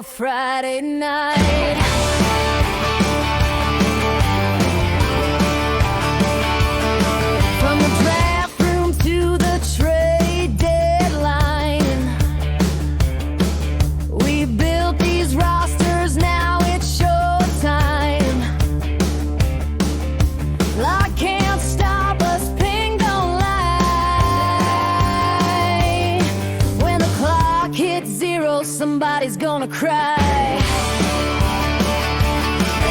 for Friday night. From the draft room to the trade deadline, we built these rosters, now it's showtime. Clock can't stop us, ping don't lie. When the clock hits zero, somebody's gonna cry.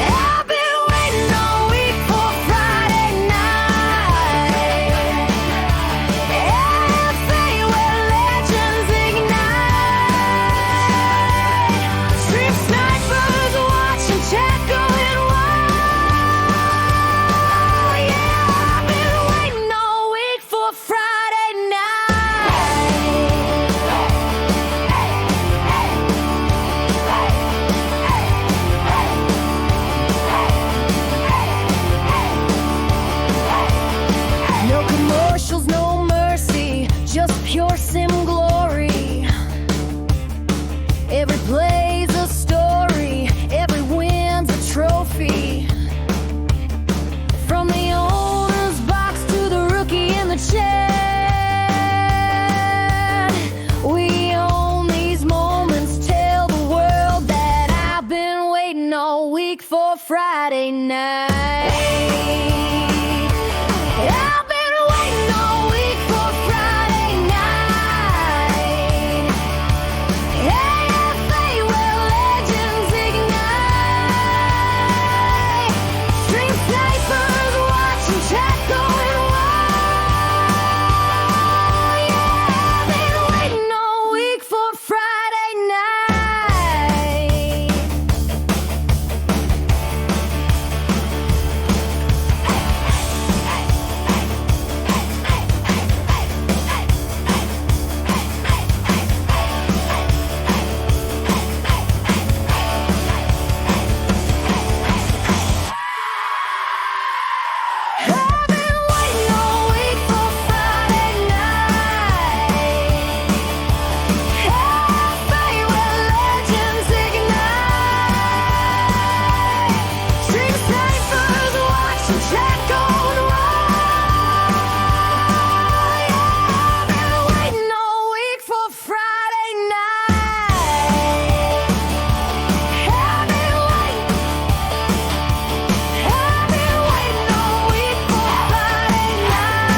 I've been waiting all week for Friday night. AFA where legends ignite. Street snipers watching chat going wild. Yeah, I've been waiting all week for Friday night. No commercials, no mercy, just pure sim glory. Every play's a story, every win's a trophy. From the owner's box to the rookie in the chat, we own these moments, tell the world that I've been waiting all week for Friday night. I've been waiting all week for Friday night. AFA where legends ignite. Street snipers watching chat going wild. Yeah, I've been waiting all week for Friday night. I've been waiting all week for Friday night. AFA where legends ignite. Street snipers watching chat going wild. Yeah, I've been waiting all week for Friday night. I've been waiting all week for Friday night.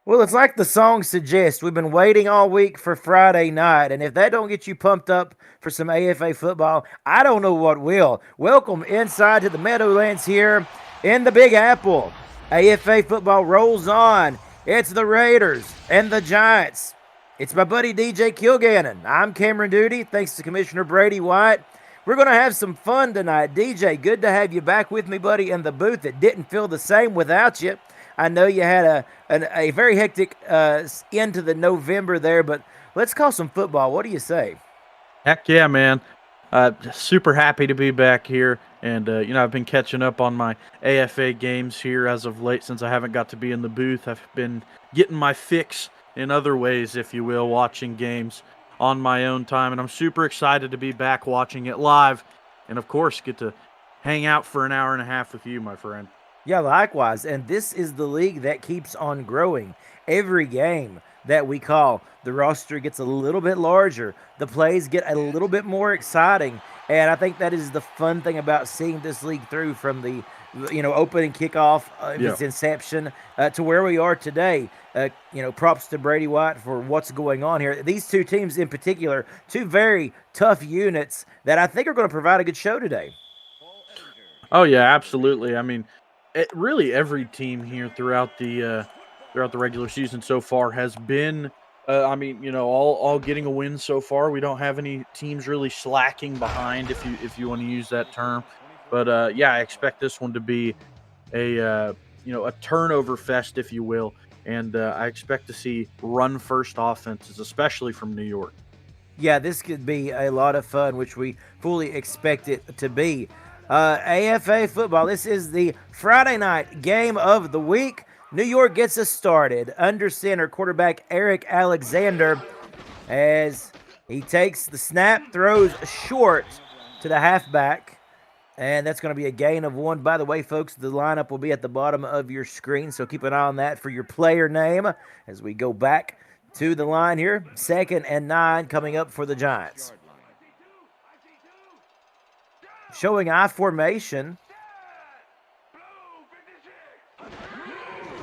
Well, it's like the song suggests. We've been waiting all week for Friday night, and if that don't get you pumped up for some AFA football, I don't know what will. Welcome inside to the Meadowlands here in the Big Apple. AFA football rolls on. It's the Raiders and the Giants. It's my buddy DJ Kilgannon. I'm Cameron Duty. Thanks to Commissioner Brady White. We're going to have some fun tonight. DJ, good to have you back with me, buddy, in the booth. It didn't feel the same without you. I know you had a very hectic end to the November there, but let's call some football. What do you say? Heck yeah, man. Super happy to be back here. And, I've been catching up on my AFA games here as of late since I haven't got to be in the booth. I've been getting my fix in other ways, if you will, watching games on my own time. And I'm super excited to be back watching it live. And, of course, get to hang out for an hour and a half with you, my friend. Yeah, likewise. And this is the league that keeps on growing. Every game that we call, the roster gets a little bit larger. The plays get a little bit more exciting. And I think that is the fun thing about seeing this league through from the opening kickoff, its inception, to where we are today. Props to Brady White for what's going on here. These two teams in particular, two very tough units that I think are going to provide a good show today. Oh, yeah, absolutely. I mean, really every team here throughout the regular season so far has been all getting a win so far. We don't have any teams really slacking behind, if you want to use that term. But I expect this one to be a turnover fest, if you will. And I expect to see run first offenses, especially from New York. Yeah, this could be a lot of fun, which we fully expect it to be. AFA football. This is the Friday night game of the week. New York gets us started. Under center, quarterback Eric Alexander, as he takes the snap, throws short to the halfback, and that's going to be a gain of 1. By the way, folks, the lineup will be at the bottom of your screen, so keep an eye on that for your player name as we go back to the line here. 2nd and 9 coming up for the Giants. Showing I formation.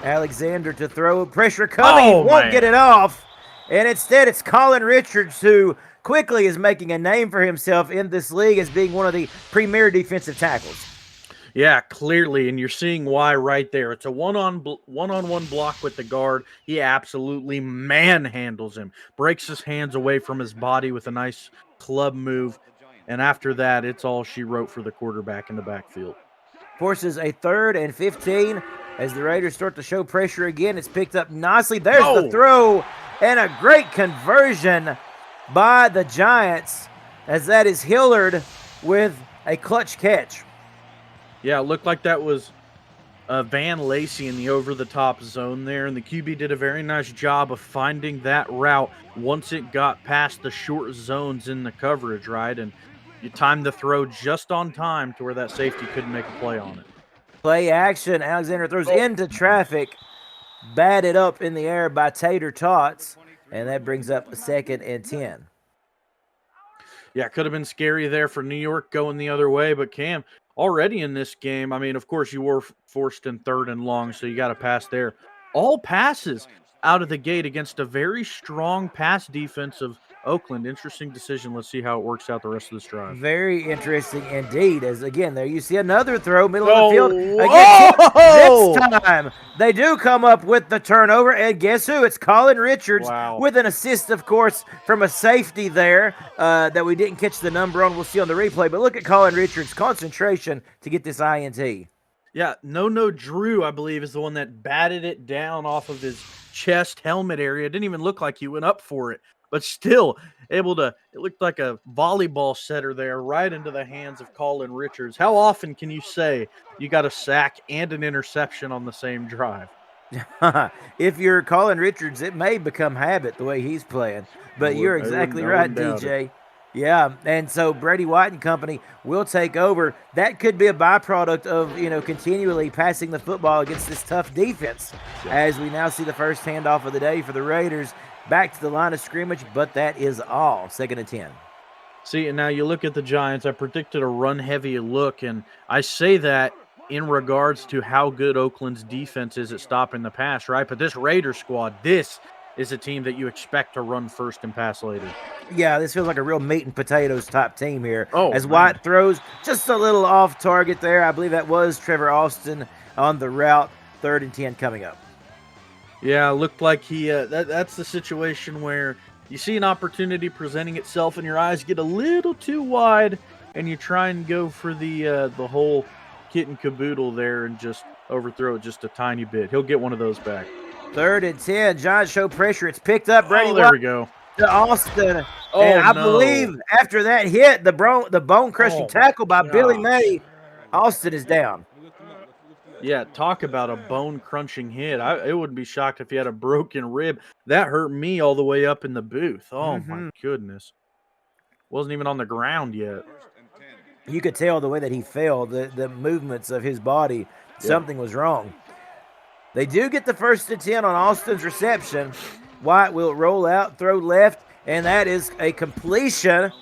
Alexander to throw. Pressure coming. Won't get it off. And instead, it's Colin Richards, who quickly is making a name for himself in this league as being one of the premier defensive tackles. Yeah, clearly, and you're seeing why right there. It's a one-on-one block with the guard. He absolutely manhandles him, breaks his hands away from his body with a nice club move, and after that, it's all she wrote for the quarterback in the backfield. Forces a 3rd and 15 as the Raiders start to show pressure again. It's picked up nicely. There's the throw, and a great conversion by the Giants, as that is Hillard with a clutch catch. Yeah, it looked like that was Van Lacey in the over-the-top zone there, and the QB did a very nice job of finding that route once it got past the short zones in the coverage, right? And you timed the throw just on time to where that safety couldn't make a play on it. Play action. Alexander throws into traffic, batted up in the air by Tater Tots, and that brings up a 2nd and 10. Yeah, it could have been scary there for New York going the other way, but Cam, already in this game, I mean, of course, you were forced in 3rd and long, so you got to pass there. All passes out of the gate against a very strong pass defense of Oakland. Interesting decision. Let's see how it works out the rest of this drive. Very interesting indeed, as again, there you see another throw, middle of the field. Again, this time, they do come up with the turnover, and guess who? It's Colin Richards with an assist, of course, from a safety there that we didn't catch the number on. We'll see on the replay, but look at Colin Richards' concentration to get this INT. Yeah, No Drew, I believe, is the one that batted it down off of his chest helmet area. It didn't even look like he went up for it, but still able to, it looked like a volleyball setter there right into the hands of Colin Richards. How often can you say you got a sack and an interception on the same drive? If you're Colin Richards, it may become habit the way he's playing, but you're exactly right, DJ. Yeah, and so Brady White and company will take over. That could be a byproduct of, continually passing the football against this tough defense, as we now see the first handoff of the day for the Raiders. Back to the line of scrimmage, but that is all. 2nd and 10. See, and now you look at the Giants. I predicted a run-heavy look, and I say that in regards to how good Oakland's defense is at stopping the pass, right? But this Raider squad, this is a team that you expect to run first and pass later. Yeah, this feels like a real meat and potatoes type team here. As White throws just a little off target there. I believe that was Trevor Austin on the route. 3rd and 10 coming up. Yeah, looked like he. That's the situation where you see an opportunity presenting itself, and your eyes get a little too wide, and you try and go for the whole kit and caboodle there, and just overthrow it just a tiny bit. He'll get one of those back. 3rd and 10. Giants show pressure. It's picked up. Brady there we go. To Austin. And I believe after that hit, the bone-crushing tackle by Billy May, Austin is down. Yeah, talk about a bone-crunching hit. I wouldn't be shocked if he had a broken rib. That hurt me all the way up in the booth. Oh, my goodness. Wasn't even on the ground yet. You could tell the way that he fell, the movements of his body, something was wrong. They do get the 1st and 10 on Austin's reception. White will roll out, throw left, and that is a completion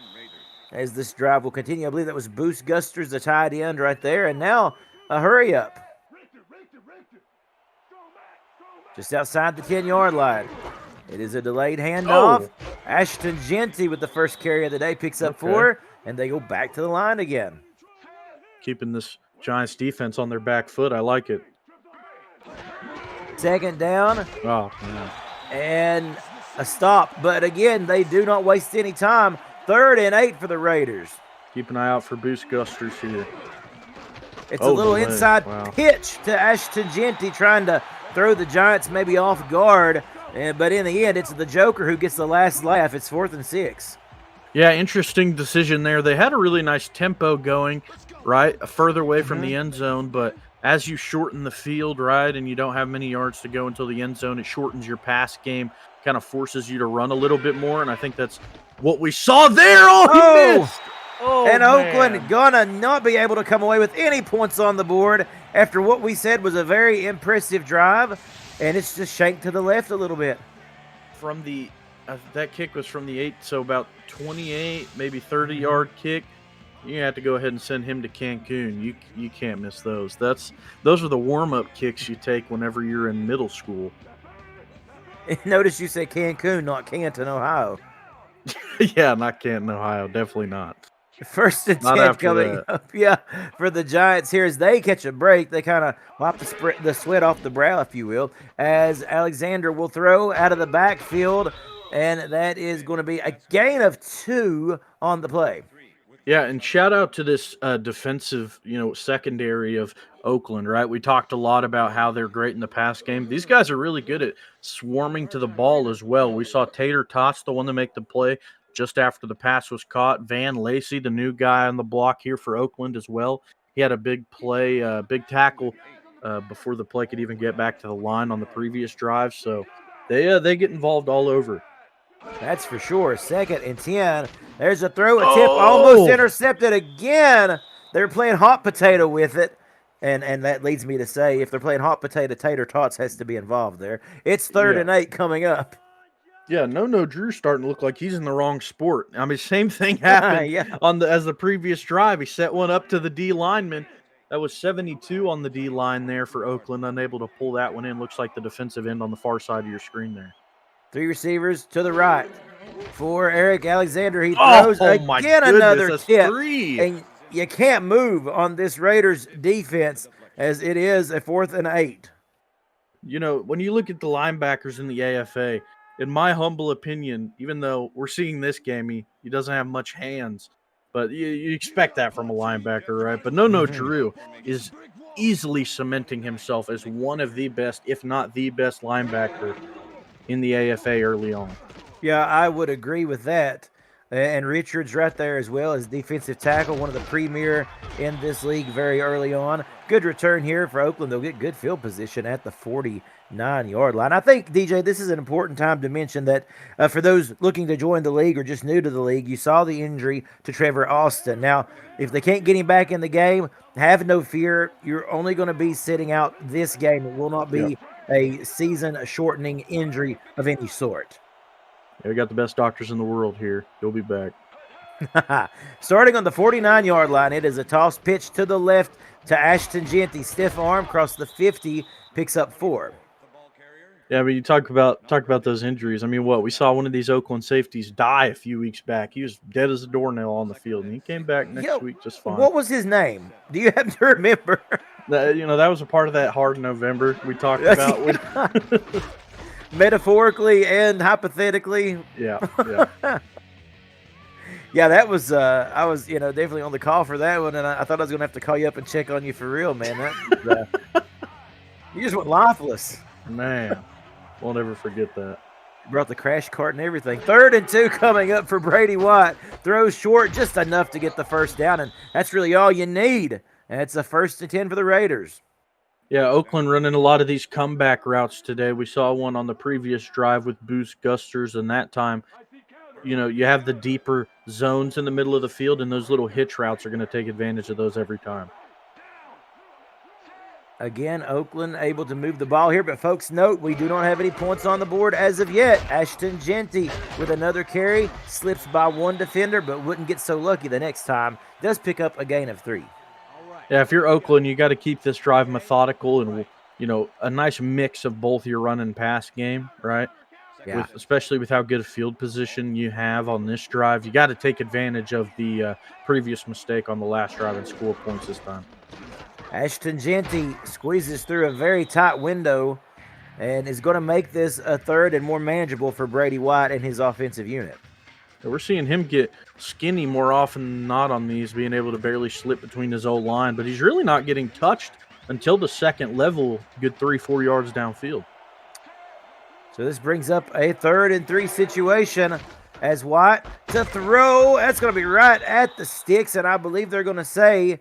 as this drive will continue. I believe that was Boost Gusters, the tight end right there, and now a hurry up. Just outside the 10-yard line. It is a delayed handoff. Ashton Genty with the first carry of the day picks up 4, and they go back to the line again. Keeping this Giants defense on their back foot. I like it. 2nd down. Oh, man. And a stop. But again, they do not waste any time. 3rd and 8 for the Raiders. Keep an eye out for Boost Gusters here. It's a little inside pitch to Ashton Genty trying to throw the Giants maybe off guard. But in the end, it's the Joker who gets the last laugh. It's 4th and 6. Yeah, interesting decision there. They had a really nice tempo going, right? Further away from the end zone, but as you shorten the field, right, and you don't have many yards to go until the end zone, it shortens your pass game, kind of forces you to run a little bit more, and I think that's what we saw there. Oh, he missed! Oh, and Oakland man. gonna not be able to come away with any points on the board after what we said was a very impressive drive, and it's just shanked to the left a little bit. From the that kick was from the 8, so about 28, maybe 30-yard kick. You have to go ahead and send him to Cancun. You can't miss those. Those are the warm-up kicks you take whenever you're in middle school. Notice you said Cancun, not Canton, Ohio. Yeah, not Canton, Ohio. Definitely not. First and Not 10 after coming that. up, yeah, for the Giants here as they catch a break. They kind of wipe the sweat off the brow, if you will, as Alexander will throw out of the backfield, and that is going to be a gain of 2 on the play. Yeah, and shout out to this defensive, secondary of Oakland, right? We talked a lot about how they're great in the pass game. These guys are really good at swarming to the ball as well. We saw Tater Tots, the one to make the play just after the pass was caught. Van Lacey, the new guy on the block here for Oakland as well. He had a big play, big tackle before the play could even get back to the line on the previous drive. So they get involved all over. That's for sure. 2nd and 10. There's a throw, a tip, almost intercepted again. They're playing hot potato with it. And that leads me to say, if they're playing hot potato, Tater Tots has to be involved there. It's 3rd and 8 coming up. Yeah, No Drew's starting to look like he's in the wrong sport. I mean, same thing happened as the previous drive. He set one up to the D lineman. That was 72 on the D line there for Oakland, unable to pull that one in. Looks like the defensive end on the far side of your screen there. 3 receivers to the right for Eric Alexander. He throws again another tip. 3. And you can't move on this Raiders defense as it is a 4th and 8. When you look at the linebackers in the AFA, in my humble opinion, even though we're seeing this game, he doesn't have much hands, but you expect that from a linebacker, right? But No Drew is easily cementing himself as one of the best, if not the best linebacker in the AFA early on. Yeah, I would agree with that. And Richards right there as well as defensive tackle, one of the premier in this league very early on. Good return here for Oakland. They'll get good field position at the 49-yard line. I think, DJ, this is an important time to mention that for those looking to join the league or just new to the league, you saw the injury to Trevor Austin. Now, if they can't get him back in the game, have no fear. You're only going to be sitting out this game. It will not be a season-shortening injury of any sort. Yeah, we got the best doctors in the world here. He'll be back. Starting on the 49-yard line, it is a toss pitch to the left to Ashton Jeanty. Stiff arm across the 50, picks up 4. Yeah, but you talk about those injuries. I mean, we saw one of these Oakland safeties die a few weeks back. He was dead as a doornail on the field, and he came back next week just fine. What was his name? Do you have to remember? That was a part of that hard November we talked about. Metaphorically and hypothetically. Yeah. Yeah, that was I was definitely on the call for that one, and I thought I was gonna have to call you up and check on you for real, man. That was, you just went lifeless. Man, won't ever forget that. Brought the crash cart and everything. 3rd and 2 coming up for Brady White. Throws short just enough to get the first down, and that's really all you need. And it's a 1st and 10 for the Raiders. Yeah, Oakland running a lot of these comeback routes today. We saw one on the previous drive with Boost Gusters, and that time, you have the deeper zones in the middle of the field, and those little hitch routes are going to take advantage of those every time. Again, Oakland able to move the ball here, but folks, note we do not have any points on the board as of yet. Ashton Jeanty with another carry, slips by one defender, but wouldn't get so lucky the next time. Does pick up a gain of 3. Yeah, if you're Oakland, you got to keep this drive methodical and, a nice mix of both your run and pass game, right? Yeah. Especially with how good a field position you have on this drive. You got to take advantage of the previous mistake on the last drive and score points this time. Ashton Jeanty squeezes through a very tight window and is going to make this a 3rd and more manageable for Brady White and his offensive unit. We're seeing him get skinny more often than not on these, being able to barely slip between his O-line, but he's really not getting touched until the second level, good 3-4 yards downfield. So this brings up a 3rd and 3 situation. as White to throw. That's going to be right at the sticks, and I believe they're going to say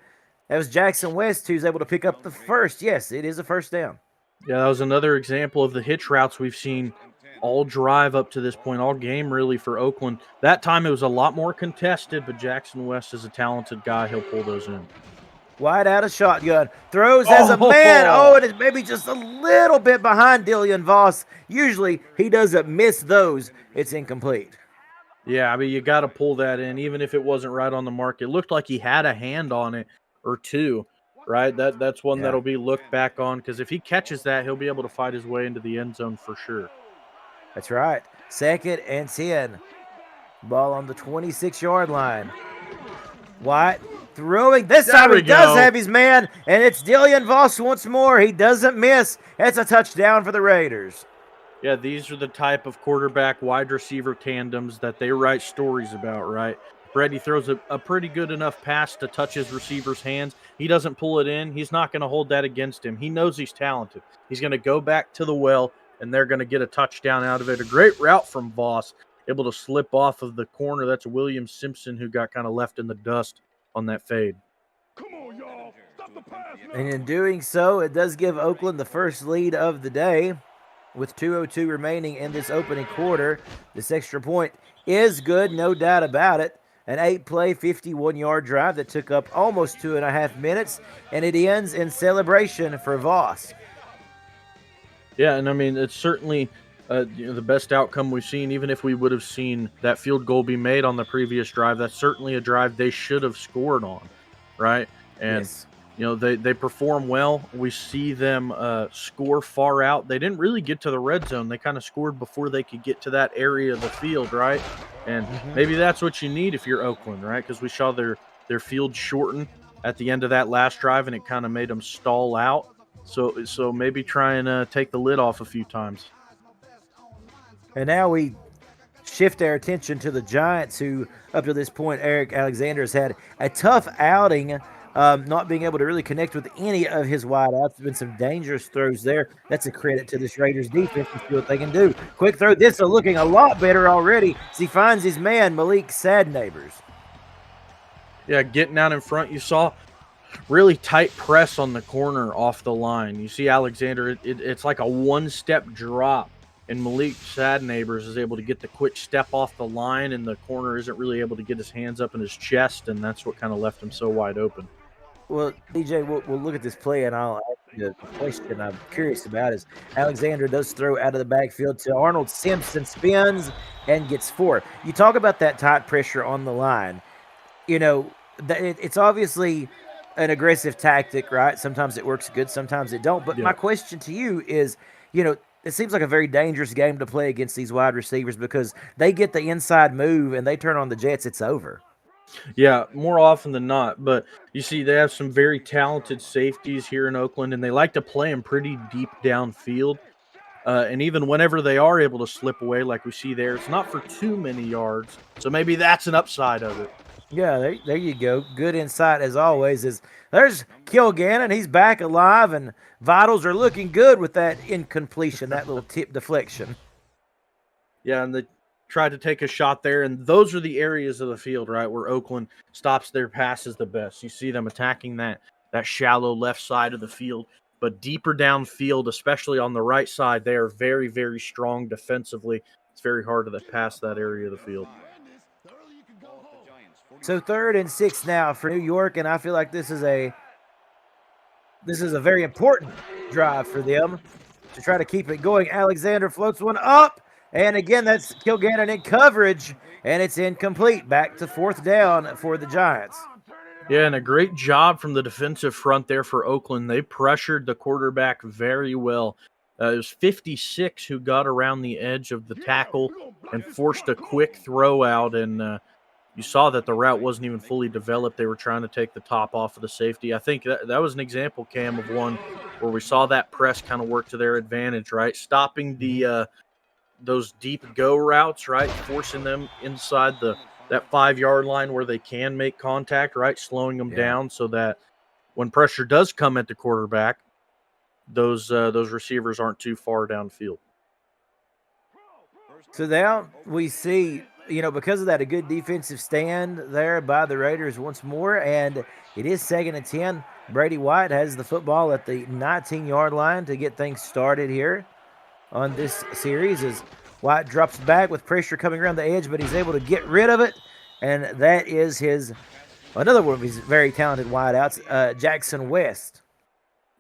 that was Jackson West who's able to pick up the first. Yes, it is a first down. Yeah, that was another example of the hitch routes we've seen all drive up to this point, all game really for Oakland. That time it was a lot more contested, but Jackson West is a talented guy. He'll pull those in. White out of shotgun. Throws as a man. Oh, and it's maybe just a little bit behind Dillian Voss. Usually he doesn't miss those. It's incomplete. Yeah, I mean, you got to pull that in, even if it wasn't right on the mark. It looked like he had a hand on it or two, right? That's one that'll be looked back on, because if he catches that, he'll be able to fight his way into the end zone for sure. That's right. 2nd and 10. Ball on the 26-yard line. White throwing. This time he does have his man, and it's Dillian Voss once more. He doesn't miss. It's a touchdown for the Raiders. Yeah, these are the type of quarterback wide receiver tandems that they write stories about, right? Brady throws a pretty good enough pass to touch his receiver's hands. He doesn't pull it in. He's not going to hold that against him. He knows he's talented. He's going to go back to the well, and they're going to get a touchdown out of it. A great route from Voss, able to slip off of the corner. That's William Simpson, who got kind of left in the dust on that fade. Come on, y'all. Stop the pass now. And in doing so, it does give Oakland the first lead of the day. With 2:02 remaining in this opening quarter, this extra point is good, no doubt about it. An 8-play, 51-yard drive that took up almost 2.5 minutes, and it ends in celebration for Voss. Yeah, and I mean, it's certainly the best outcome we've seen. Even if we would have seen that field goal be made on the previous drive, that's certainly a drive they should have scored on, right? And Yes. you know, they perform well. We see them score far out. They didn't really get to the red zone. They kind of scored before they could get to that area of the field, right? And maybe that's what you need if you're Oakland, right? Because we saw their field shorten at the end of that last drive, and it kind of made them stall out. So maybe try and take the lid off a few times. And now we shift our attention to the Giants, who up to this point, Eric Alexander has had a tough outing. Not being able to really connect with any of his wideouts. There's been some dangerous throws there. That's a credit to this Raiders defense to see what they can do. Quick throw. This is looking a lot better already as he finds his man, Malik Sadneighbors. Yeah, getting out in front. You saw really tight press on the corner off the line. You see Alexander, it's like a one-step drop, and Malik Sadneighbors is able to get the quick step off the line, and the corner isn't really able to get his hands up in his chest, and that's what kind of left him so wide open. Well, DJ, we'll look at this play, and I'll ask you the question I'm curious about is Alexander does throw out of the backfield to Arnold Simpson, spins, and gets 4. You talk about that tight pressure on the line. You know, it's obviously an aggressive tactic, right? Sometimes it works good, sometimes it don't. But my question to you is, you know, it seems like a very dangerous game to play against these wide receivers because they get the inside move and they turn on the Jets, it's over. Yeah, more often than not. But you see, they have some very talented safeties here in Oakland, and they like to play them pretty deep downfield. And even whenever they are able to slip away, like we see there, it's not for too many yards. So maybe that's an upside of it. Yeah, there you go. Good insight as always. There's Kilgannon. He's back alive, and vitals are looking good with that incompletion, that little tip deflection. Yeah, and they tried to take a shot there, and those are the areas of the field, right, where Oakland stops their passes the best. You see them attacking that shallow left side of the field, but deeper downfield, especially on the right side, they are very, very strong defensively. It's very hard to pass that area of the field. So 3rd and 6 now for New York, and I feel like this is a very important drive for them to try to keep it going. Alexander floats one up, and again, that's Kilgannon in coverage, and it's incomplete. Back to 4th down for the Giants. Yeah, and a great job from the defensive front there for Oakland. They pressured the quarterback very well. It was 56 who got around the edge of the tackle and forced a quick throw out, and you saw that the route wasn't even fully developed. They were trying to take the top off of the safety. I think that was an example, Cam, of one where we saw that press kind of work to their advantage, right? Stopping those deep go routes, right? Forcing them inside that 5-yard line where they can make contact, right? Slowing them down so that when pressure does come at the quarterback, those receivers aren't too far downfield. So now we see because of that, a good defensive stand there by the Raiders once more, and it is 2nd and 10. Brady White has the football at the 19-yard line to get things started here on this series as White drops back with pressure coming around the edge, but he's able to get rid of it, and that is another one of his very talented wideouts, Jackson West.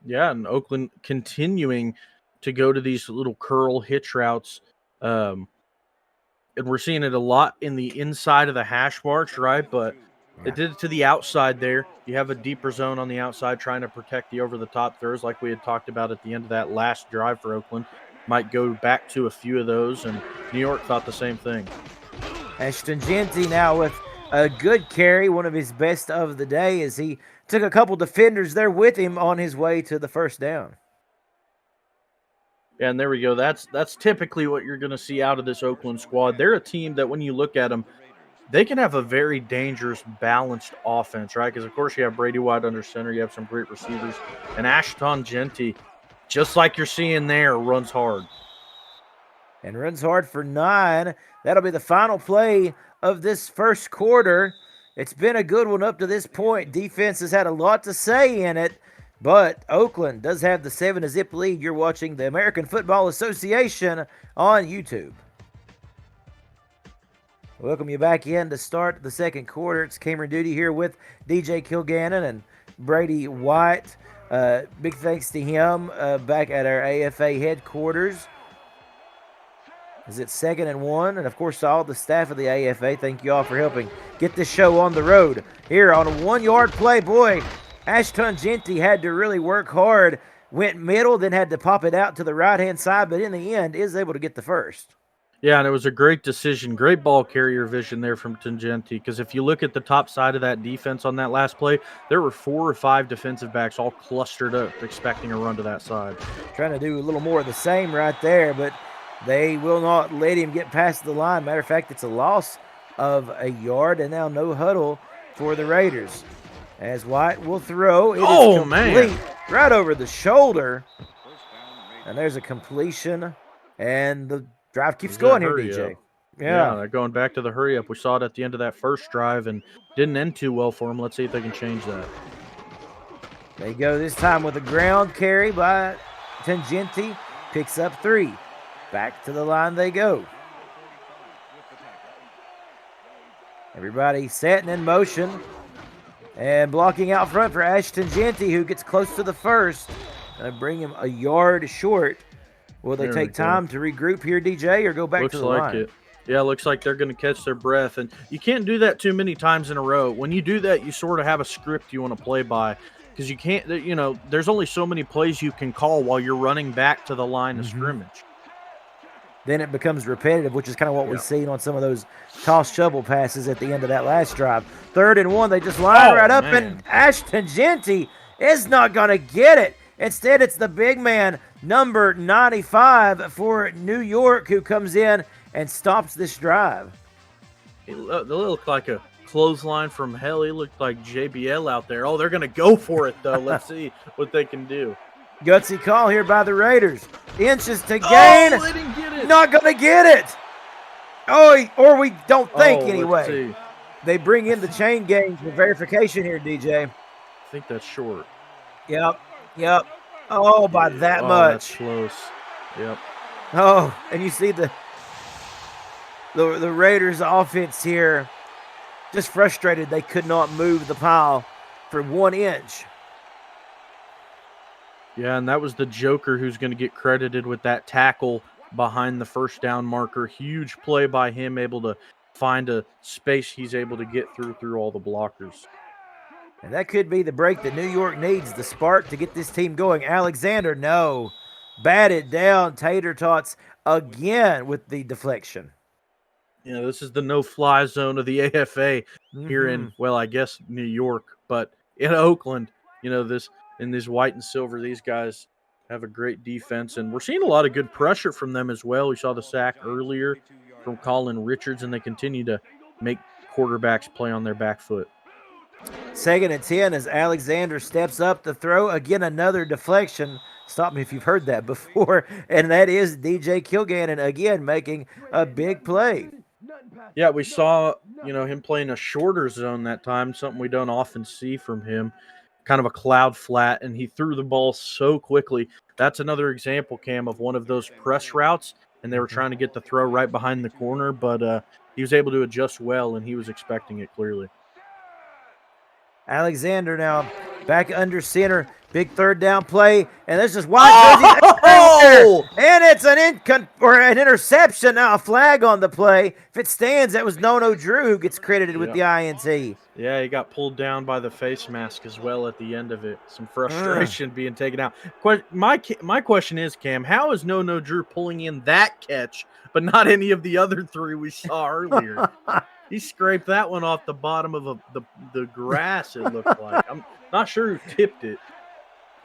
Yeah, and Oakland continuing to go to these little curl hitch routes. And we're seeing it a lot in the inside of the hash marks, right? But it did it to the outside there. You have a deeper zone on the outside trying to protect the over-the-top throws like we had talked about at the end of that last drive for Oakland. Might go back to a few of those, and New York thought the same thing. Ashton Jeanty now with a good carry, one of his best of the day, as he took a couple defenders there with him on his way to the first down. Yeah, and there we go. That's typically what you're going to see out of this Oakland squad. They're a team that when you look at them, they can have a very dangerous, balanced offense, right? Because, of course, you have Brady White under center. You have some great receivers. And Ashton Jeanty, just like you're seeing there, runs hard. And runs hard for 9. That'll be the final play of this first quarter. It's been a good one up to this point. Defense has had a lot to say in it, but Oakland does have the 7-0 lead. You're watching the American Football Association on YouTube. Welcome you back in to start the second quarter. It's Cameron Duty here with DJ Kilgannon and Brady White. Big thanks to him back at our AFA headquarters. Is it 2nd and 1? And, of course, all the staff of the AFA, thank you all for helping get this show on the road. Here on a 1-yard play, boy, Ashton Jeanty had to really work hard. Went middle, then had to pop it out to the right-hand side, but in the end is able to get the first. Yeah, and it was a great decision, great ball carrier vision there from Tangenti, because if you look at the top side of that defense on that last play, there were 4 or 5 defensive backs all clustered up expecting a run to that side. Trying to do a little more of the same right there, but they will not let him get past the line. Matter of fact, it's a loss of a yard, and now no huddle for the Raiders. As White will throw. It is complete, man, right over the shoulder. And there's a completion, and the drive keeps going here, DJ. Yeah, they're going back to the hurry up. We saw it at the end of that first drive and didn't end too well for them. Let's see if they can change that. They go this time with a ground carry by Tangenti. Picks up 3. Back to the line they go. Everybody set and in motion. And blocking out front for Ashton Jeanty, who gets close to the first. And bring him a yard short. Will they take time to regroup here, DJ, or go back to the line? Looks like it. Yeah, looks like they're going to catch their breath. And you can't do that too many times in a row. When you do that, you sort of have a script you want to play by. Because you can't, there's only so many plays you can call while you're running back to the line of scrimmage. Then it becomes repetitive, which is kind of what we've seen on some of those toss shovel passes at the end of that last drive. 3rd and 1, they just line right up, and Ashton Jeanty is not going to get it. Instead, it's the big man, number 95 for New York, who comes in and stops this drive. It looked like a clothesline from hell. He looked like JBL out there. Oh, they're going to go for it, though. Let's see what they can do. Gutsy call here by the Raiders. Inches to gain. Oh, they didn't get it. Not going to get it. Oh, or we don't think anyway. They bring in the chain gang for verification here, DJ. I think that's short. Yep. Oh, by that much. That's close. Yep. Oh, and you see the Raiders offense here just frustrated they could not move the pile for 1 inch. Yeah, and that was the Joker who's going to get credited with that tackle behind the first down marker. Huge play by him, able to find a space he's able to get through all the blockers. And that could be the break that New York needs, the spark to get this team going. Alexander, no. Batted down. Tater Tots again with the deflection. Yeah, this is the no-fly zone of the AFA here in, well, I guess New York. But in Oakland, in this white and silver, these guys have a great defense. And we're seeing a lot of good pressure from them as well. We saw the sack earlier from Colin Richards, and they continue to make quarterbacks play on their back foot. 2nd and 10 as Alexander steps up to throw. Again, another deflection. Stop me if you've heard that before. And that is DJ Kilgannon again making a big play. Yeah, we saw, him playing a shorter zone that time, something we don't often see from him. Kind of a cloud flat, and he threw the ball so quickly. That's another example, Cam, of one of those press routes, and they were trying to get the throw right behind the corner, but he was able to adjust well, and he was expecting it clearly. Alexander now back under center. Big third down play. And this is White jersey. And it's an interception. Now a flag on the play. If it stands, that was Nono Drew who gets credited with the INT. Yeah, he got pulled down by the face mask as well at the end of it. Some frustration being taken out. My question is, Cam, how is Nono Drew pulling in that catch, but not any of the other three we saw earlier? He scraped that one off the bottom of the grass, it looked like. I'm not sure who tipped it.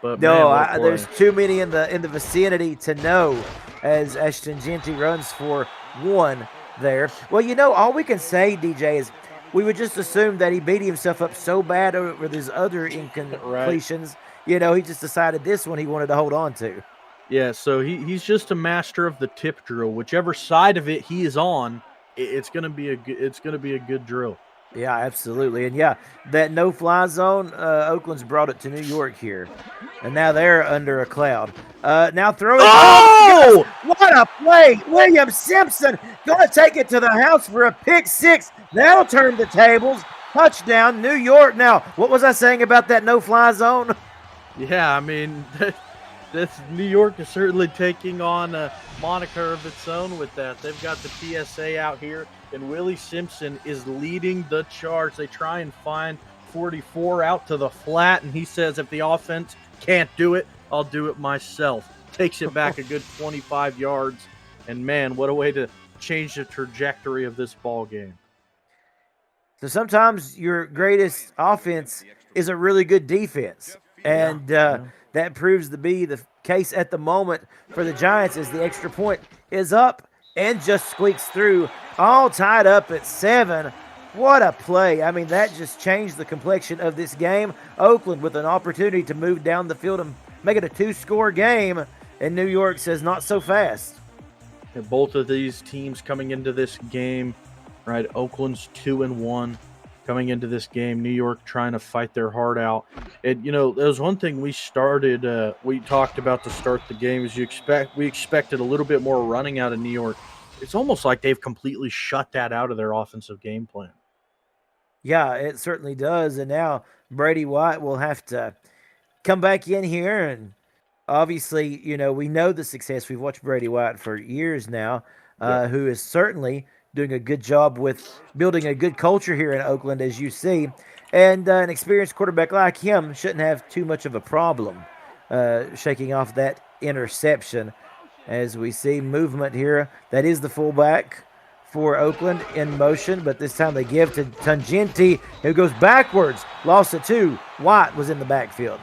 But no, man, there's too many in the vicinity to know as Tangenti runs for one there. Well, all we can say, DJ, is we would just assume that he beat himself up so bad over these other incompletions. Right. He just decided this one he wanted to hold on to. Yeah, so he's just a master of the tip drill. Whichever side of it he is on, it's gonna be a good drill. Yeah, absolutely. And yeah, that no-fly zone, Oakland's brought it to New York here. And now they're under a cloud. Now throwing. Oh! What a play! William Simpson going to take it to the house for a pick six. That'll turn the tables. Touchdown, New York. Now, what was I saying about that no-fly zone? Yeah, I mean, this New York is certainly taking on a moniker of its own with that. They've got the TSA out here, and Willie Simpson is leading the charge. They try and find 44 out to the flat, and he says if the offense can't do it, I'll do it myself. Takes it back a good 25 yards, and man, what a way to change the trajectory of this ball game. So sometimes your greatest offense is a really good defense, and that proves to be the case at the moment for the Giants as the extra point is up and just squeaks through, all tied up at 7. What a play. I mean, that just changed the complexion of this game. Oakland with an opportunity to move down the field and make it a 2-score game, and New York says not so fast. And both of these teams coming into this game, right? Oakland's 2-1 coming into this game. New York trying to fight their heart out. There was one thing we talked about to start the game is we expected a little bit more running out of New York. It's almost like they've completely shut that out of their offensive game plan. Yeah, it certainly does. And now Brady White will have to come back in here. And obviously, we know the success. We've watched Brady White for years now, who is certainly doing a good job with building a good culture here in Oakland, as you see. And an experienced quarterback like him shouldn't have too much of a problem shaking off that interception. As we see movement here, that is the fullback for Oakland in motion, but this time they give to Tangenti, who goes backwards, lost it 2. White was in the backfield.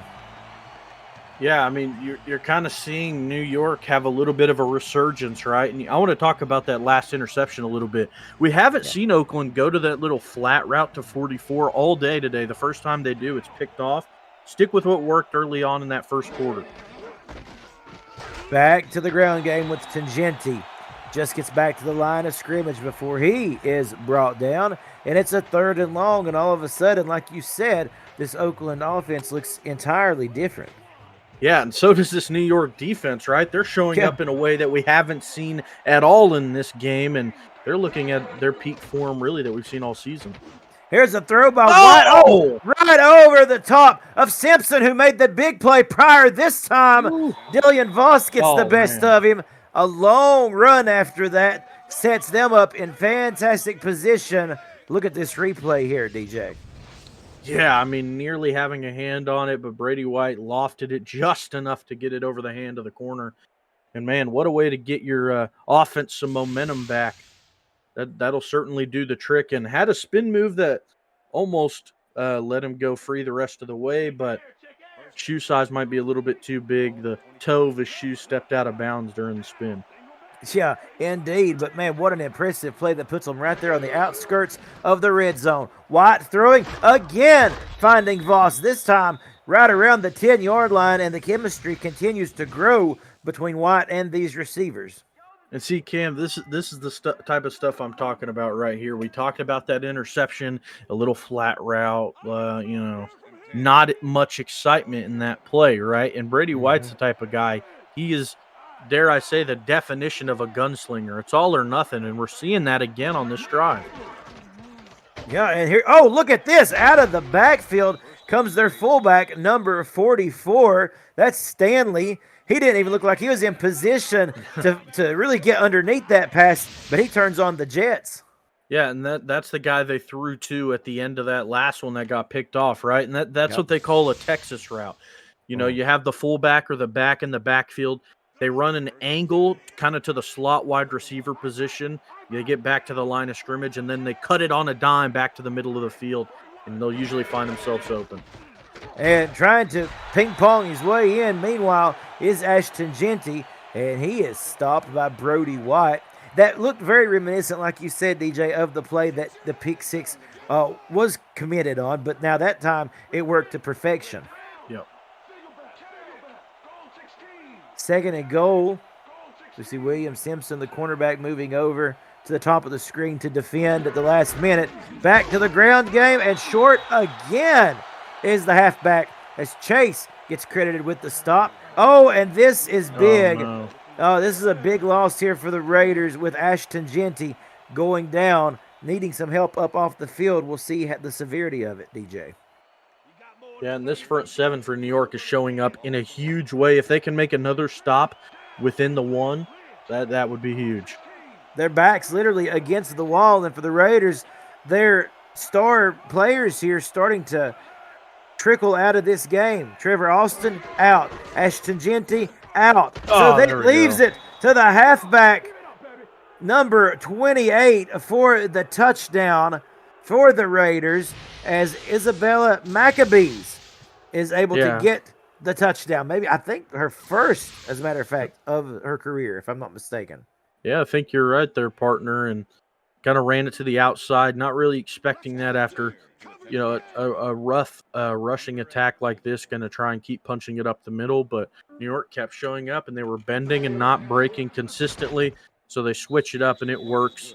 Yeah, I mean, you're kind of seeing New York have a little bit of a resurgence, right? And I want to talk about that last interception a little bit. We haven't seen Oakland go to that little flat route to 44 all day today. The first time they do, it's picked off. Stick with what worked early on in that first quarter. Back to the ground game with Tangenti. Just gets back to the line of scrimmage before he is brought down. And it's a 3rd and long, and all of a sudden, like you said, this Oakland offense looks entirely different. Yeah, and so does this New York defense, right? They're showing up in a way that we haven't seen at all in this game, and they're looking at their peak form, really, that we've seen all season. Here's a throw by White. Right over the top of Simpson, who made the big play prior this time. Dillian Voss gets the best of him. A long run after that sets them up in fantastic position. Look at this replay here, DJ. Yeah, I mean, nearly having a hand on it, but Brady White lofted it just enough to get it over the hand of the corner. And, man, what a way to get your offense some momentum back. That'll certainly do the trick. And had a spin move that almost let him go free the rest of the way, but shoe size might be a little bit too big. The toe of his shoe stepped out of bounds during the spin. Yeah, indeed. But, man, what an impressive play that puts them right there on the outskirts of the red zone. White throwing again, finding Voss, this time right around the 10-yard line, and the chemistry continues to grow between White and these receivers. And see, Cam, this is the type of stuff I'm talking about right here. We talked about that interception, a little flat route, not much excitement in that play, right? And Brady White's the type of guy, he is, dare I say, the definition of a gunslinger. It's all or nothing, and we're seeing that again on this drive. Yeah, and here, oh, look at this. Out of the backfield comes their fullback, number 44. That's Stanley. He didn't even look like he was in position to really get underneath that pass, but he turns on the Jets. Yeah, and that's the guy they threw to at the end of that last one that got picked off, right? And that's what they call a Texas route. You have the fullback or the back in the backfield. They run an angle kind of to the slot wide receiver position. They get back to the line of scrimmage, and then they cut it on a dime back to the middle of the field, and they'll usually find themselves open. And trying to ping-pong his way in, meanwhile, is Ashton Jeanty, and he is stopped by Brody White. That looked very reminiscent, like you said, DJ, of the play that the pick six was committed on, but now that time it worked to perfection. Yep. 2nd and goal. We see William Simpson, the cornerback, moving over to the top of the screen to defend at the last minute. Back to the ground game, and short again is the halfback as Chase gets credited with the stop. Oh, and this is big. Oh, no. Oh, this is a big loss here for the Raiders with Ashton Jeanty going down, needing some help up off the field. We'll see the severity of it, DJ. Yeah, and this front seven for New York is showing up in a huge way. If they can make another stop within the one, that would be huge. Their backs literally against the wall, and for the Raiders, their star players here starting to trickle out of this game. Trevor Austin out. Ashton Jeanty out. So that leaves it to the halfback, number 28, for the touchdown for the Raiders, as Isabella Maccabees is able to get the touchdown. Maybe, I think, her first, as a matter of fact, of her career, if I'm not mistaken. Yeah, I think you're right there, partner, and kind of ran it to the outside, not really expecting that after a rough rushing attack like this, going to try and keep punching it up the middle. But New York kept showing up, and they were bending and not breaking consistently. So they switch it up, and it works.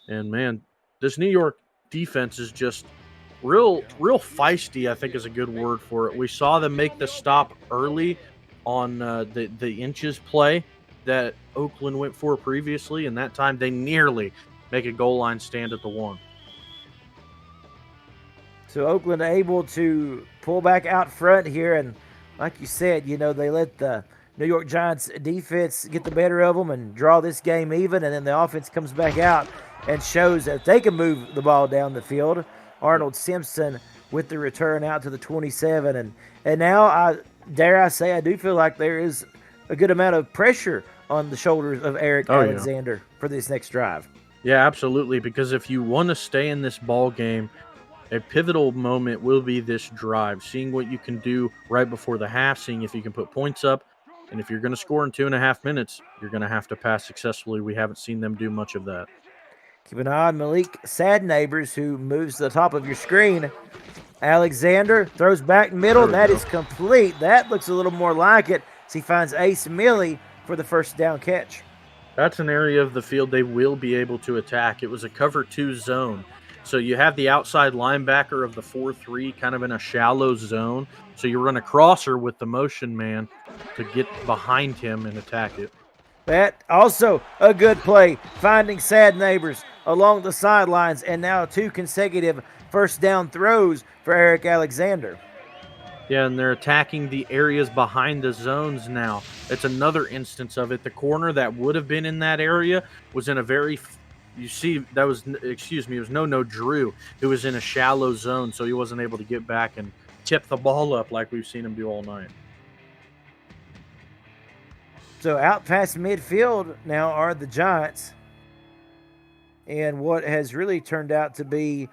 And, man, this New York defense is just real feisty, I think is a good word for it. We saw them make the stop early on the inches play that Oakland went for previously, and that time they nearly make a goal line stand at the 1. So Oakland able to pull back out front here, and like you said, they let the New York Giants defense get the better of them and draw this game even, and then the offense comes back out and shows that they can move the ball down the field. Arnold Simpson with the return out to the 27, and now I do feel like there is a good amount of pressure on the shoulders of Eric Alexander for this next drive. Yeah, absolutely, because if you want to stay in this ball game, a pivotal moment will be this drive, seeing what you can do right before the half, seeing if you can put points up, and if you're going to score in 2.5 minutes, you're going to have to pass successfully. We haven't seen them do much of that. Keep an eye on Malik Sadneighbors, who moves to the top of your screen. Alexander throws back middle. That is complete. That looks a little more like it as he finds Ace Millie for the first down catch. That's an area of the field they will be able to attack. It was a cover 2 zone. So you have the outside linebacker of the 4-3 kind of in a shallow zone. So you run a crosser with the motion man to get behind him and attack it. That also a good play, finding Sadneighbors along the sidelines, and now 2 consecutive first down throws for Eric Alexander. Yeah, and they're attacking the areas behind the zones now. It's another instance of it. The corner that would have been in that area was in a very, it was No Drew, who was in a shallow zone, so he wasn't able to get back and tip the ball up like we've seen him do all night. So out past midfield now are the Giants, and what has really turned out to be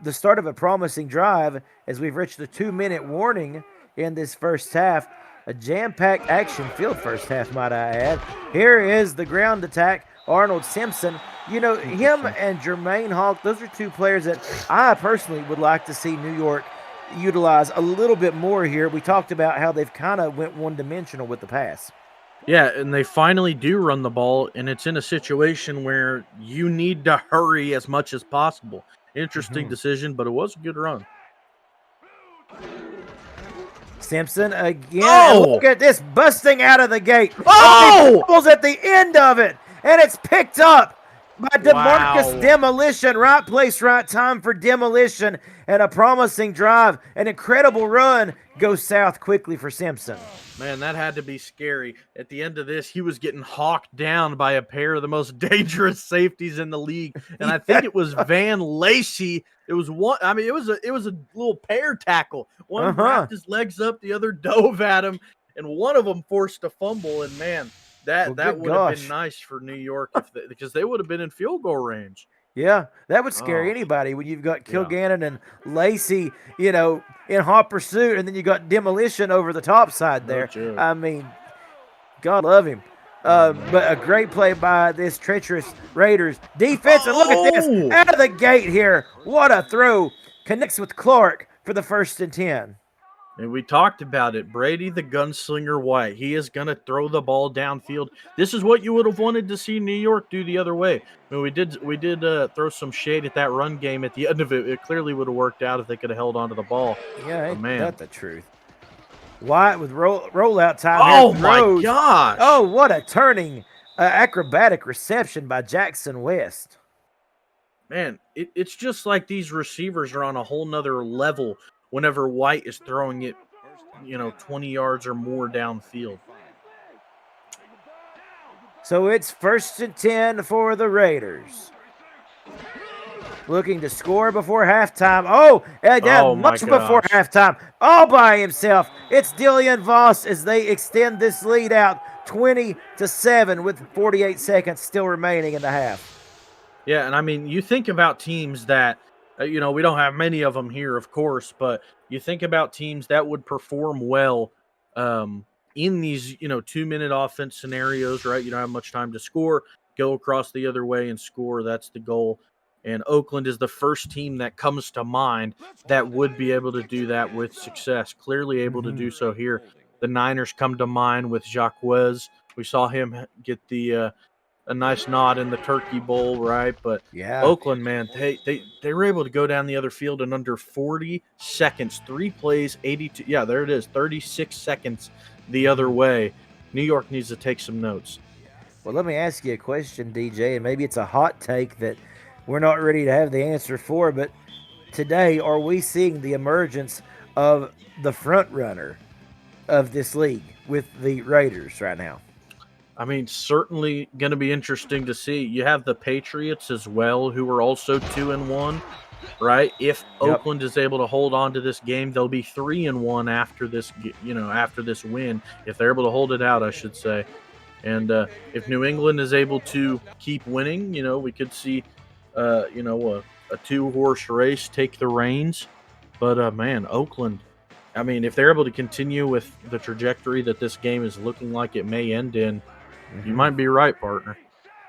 the start of a promising drive, as we've reached the 2-minute warning in this first half. A jam-packed action-filled first half, might I add. Here is the ground attack. Arnold Simpson, him and Jermaine Hawk, those are 2 players that I personally would like to see New York utilize a little bit more here. We talked about how they've kind of went one-dimensional with the pass. Yeah, and they finally do run the ball, and it's in a situation where you need to hurry as much as possible. Interesting decision, but it was a good run. Simpson again. Oh! And look at this, busting out of the gate. Oh! He fumbles at the end of it, and it's picked up by DeMarcus Wow. Demolition. Right place, right time for Demolition, and a promising drive. An incredible run goes south quickly for Simpson. Man, that had to be scary. At the end of this, he was getting hawked down by a pair of the most dangerous safeties in the league, and I think it was Van Lacey. It was one. I mean, it was a little pair tackle. One wrapped his legs up, the other dove at him, and one of them forced a fumble. And man, that would have been nice for New York because they would have been in field goal range. Yeah, that would scare anybody when you've got Kilgannon and Lacey, in hot pursuit, and then you got Demolition over the top side there. I mean, God love him. But a great play by this treacherous Raiders defense. And look at this, out of the gate here. What a throw. Connects with Clark for the 1st and 10. And we talked about it. Brady the Gunslinger White. He is going to throw the ball downfield. This is what you would have wanted to see New York do the other way. I mean, we did throw some shade at that run game at the end of it. It clearly would have worked out if they could have held on to the ball. Yeah, ain't man. that the truth. White with rollout time. Oh, my gosh. Oh, what a turning acrobatic reception by Jackson West. Man, it's just like these receivers are on a whole nother level whenever White is throwing it, 20 yards or more downfield. So it's 1st and 10 for the Raiders. Looking to score before halftime. Much before halftime. All by himself. It's Dillian Voss as they extend this lead out 20-7 with 48 seconds still remaining in the half. Yeah, and I mean, you think about teams that, we don't have many of them here, of course, but you think about teams that would perform well in these, 2-minute offense scenarios, right? You don't have much time to score, go across the other way and score. That's the goal. And Oakland is the first team that comes to mind that would be able to do that with success. Clearly able to do so here. The Niners come to mind with Jacquez. We saw him get a nice nod in the Turkey Bowl, right? But yeah, Oakland, man, they were able to go down the other field in under 40 seconds. 3 plays, 82. Yeah, there it is, 36 seconds the other way. New York needs to take some notes. Well, let me ask you a question, DJ, and maybe it's a hot take that we're not ready to have the answer for, but today, are we seeing the emergence of the front runner of this league with the Raiders right now? I mean, certainly going to be interesting to see. You have the Patriots as well, who are also 2-1, right? If Oakland is able to hold on to this game, they'll be 3-1 after this, after this win. If they're able to hold it out, I should say. And if New England is able to keep winning, we could see, a 2-horse race take the reins. But man, Oakland, I mean, if they're able to continue with the trajectory that this game is looking like it may end in, you might be right, partner.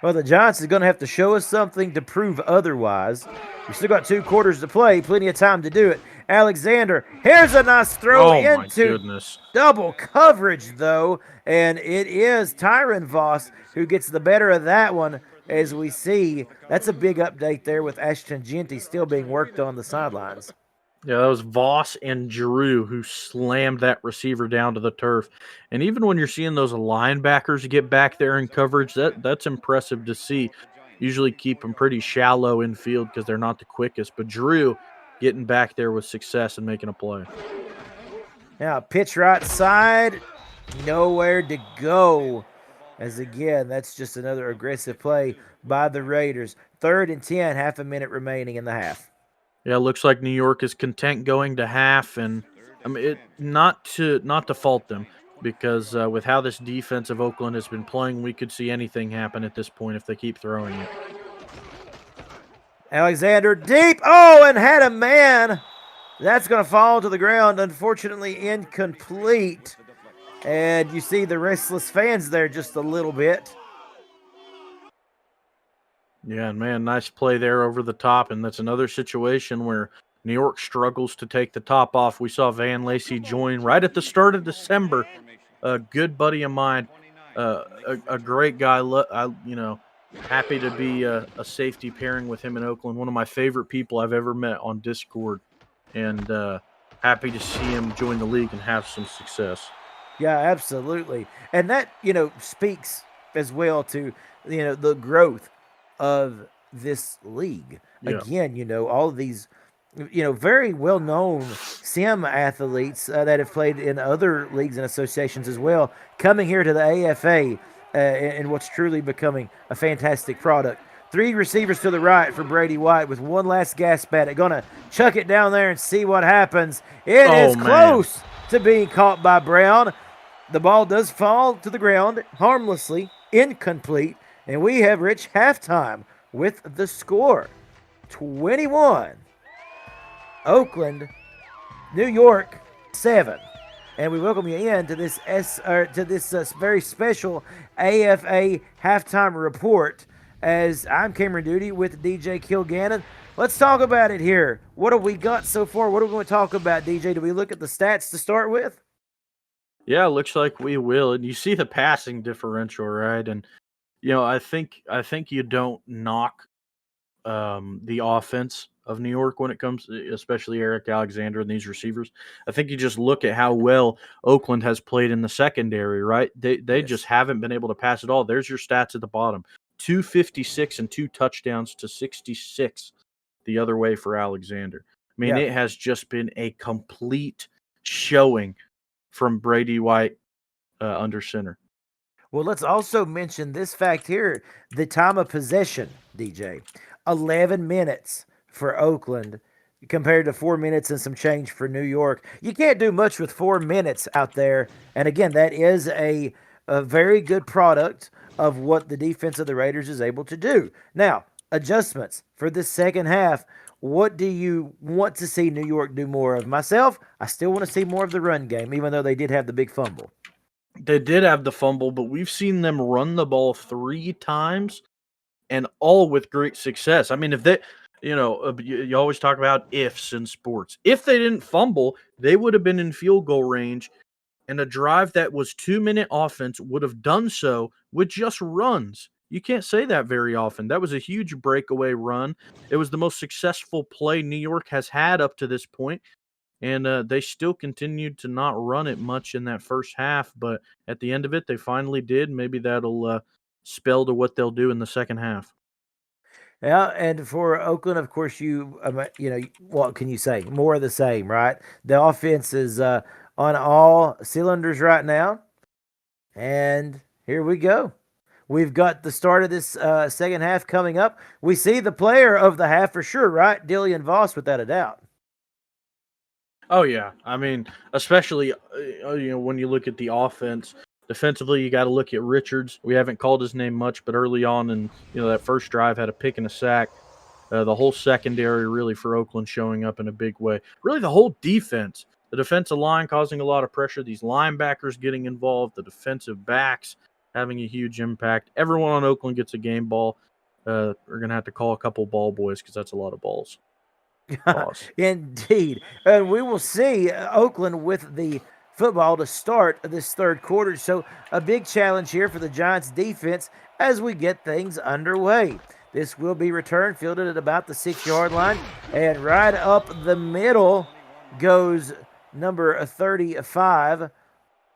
Well, the Giants is going to have to show us something to prove otherwise. We still got 2 quarters to play, plenty of time to do it. Alexander, here's a nice throw into double coverage, though, and it is Tyron Voss who gets the better of that one. As we see, that's a big update there with Ashton Jeanty still being worked on the sidelines. Yeah, that was Voss and Drew who slammed that receiver down to the turf. And even when you're seeing those linebackers get back there in coverage, that's impressive to see. Usually keep them pretty shallow in field because they're not the quickest. But Drew getting back there with success and making a play. Now, pitch right side, nowhere to go. As again, that's just another aggressive play by the Raiders. 3rd and 10, half a minute remaining in the half. Yeah, it looks like New York is content going to half, and I mean, not to fault them, because with how this defense of Oakland has been playing, we could see anything happen at this point if they keep throwing it. Alexander deep, and had a man. That's going to fall to the ground, unfortunately incomplete. And you see the restless fans there just a little bit. Yeah, man, nice play there over the top, and that's another situation where New York struggles to take the top off. We saw Van Lacey join right at the start of December, a good buddy of mine, a great guy. Happy to be a safety pairing with him in Oakland. One of my favorite people I've ever met on Discord, and happy to see him join the league and have some success. Yeah, absolutely. And that, speaks as well to, the growth of this league. Yeah. Again, all of these, very well known sim athletes that have played in other leagues and associations as well, coming here to the AFA and what's truly becoming a fantastic product. 3 receivers to the right for Brady White with one last gasp at it. Gonna chuck it down there and see what happens. It is close to being caught by Brown. The ball does fall to the ground harmlessly, incomplete, and we have reached halftime with the score 21. Oakland, New York 7. And we welcome you in to this very special AFA halftime report. As I'm Cameron Duty with DJ Kilgannon. Let's talk about it here. What have we got so far? What are we going to talk about, DJ? Do we look at the stats to start with? Yeah, looks like we will. And you see the passing differential, right? And I think you don't knock the offense of New York when it comes, especially Eric Alexander and these receivers. I think you just look at how well Oakland has played in the secondary, right? They just haven't been able to pass it all. There's your stats at the bottom. 256 and 2 touchdowns to 66 the other way for Alexander. I mean, It has just been a complete showing from Brady White under center. Well, let's also mention this fact here. The time of possession, DJ, 11 minutes for Oakland compared to 4 minutes and some change for New York. You can't do much with 4 minutes out there. And again, that is a very good product of what the defense of the Raiders is able to do. Now, adjustments for this second half. What do you want to see New York do more of? Myself, I still want to see more of the run game, even though they did have the big fumble. They did have the fumble, but we've seen them run the ball 3 times and all with great success. I mean, if they, you always talk about ifs in sports. If they didn't fumble, they would have been in field goal range, and a drive that was 2-minute offense would have done so with just runs. You can't say that very often. That was a huge breakaway run. It was the most successful play New York has had up to this point, and they still continued to not run it much in that first half, but at the end of it, they finally did. Maybe that'll spell to what they'll do in the second half. Yeah, and for Oakland, of course, what can you say? More of the same, right? The offense is on all cylinders right now, and here we go. We've got the start of this second half coming up. We see the player of the half for sure, right? Dillian Voss, without a doubt. Oh, yeah. I mean, especially, when you look at the offense, defensively, you got to look at Richards. We haven't called his name much, but early on in, that first drive had a pick and a sack. The whole secondary really for Oakland showing up in a big way. Really the whole defense. The defensive line causing a lot of pressure. These linebackers getting involved. The defensive backs having a huge impact. Everyone on Oakland gets a game ball. We're going to have to call a couple ball boys because that's a lot of balls. Indeed. And we will see Oakland with the football to start this third quarter. So a big challenge here for the Giants defense as we get things underway. This will be returned, fielded at about the 6-yard line. And right up the middle goes number 35,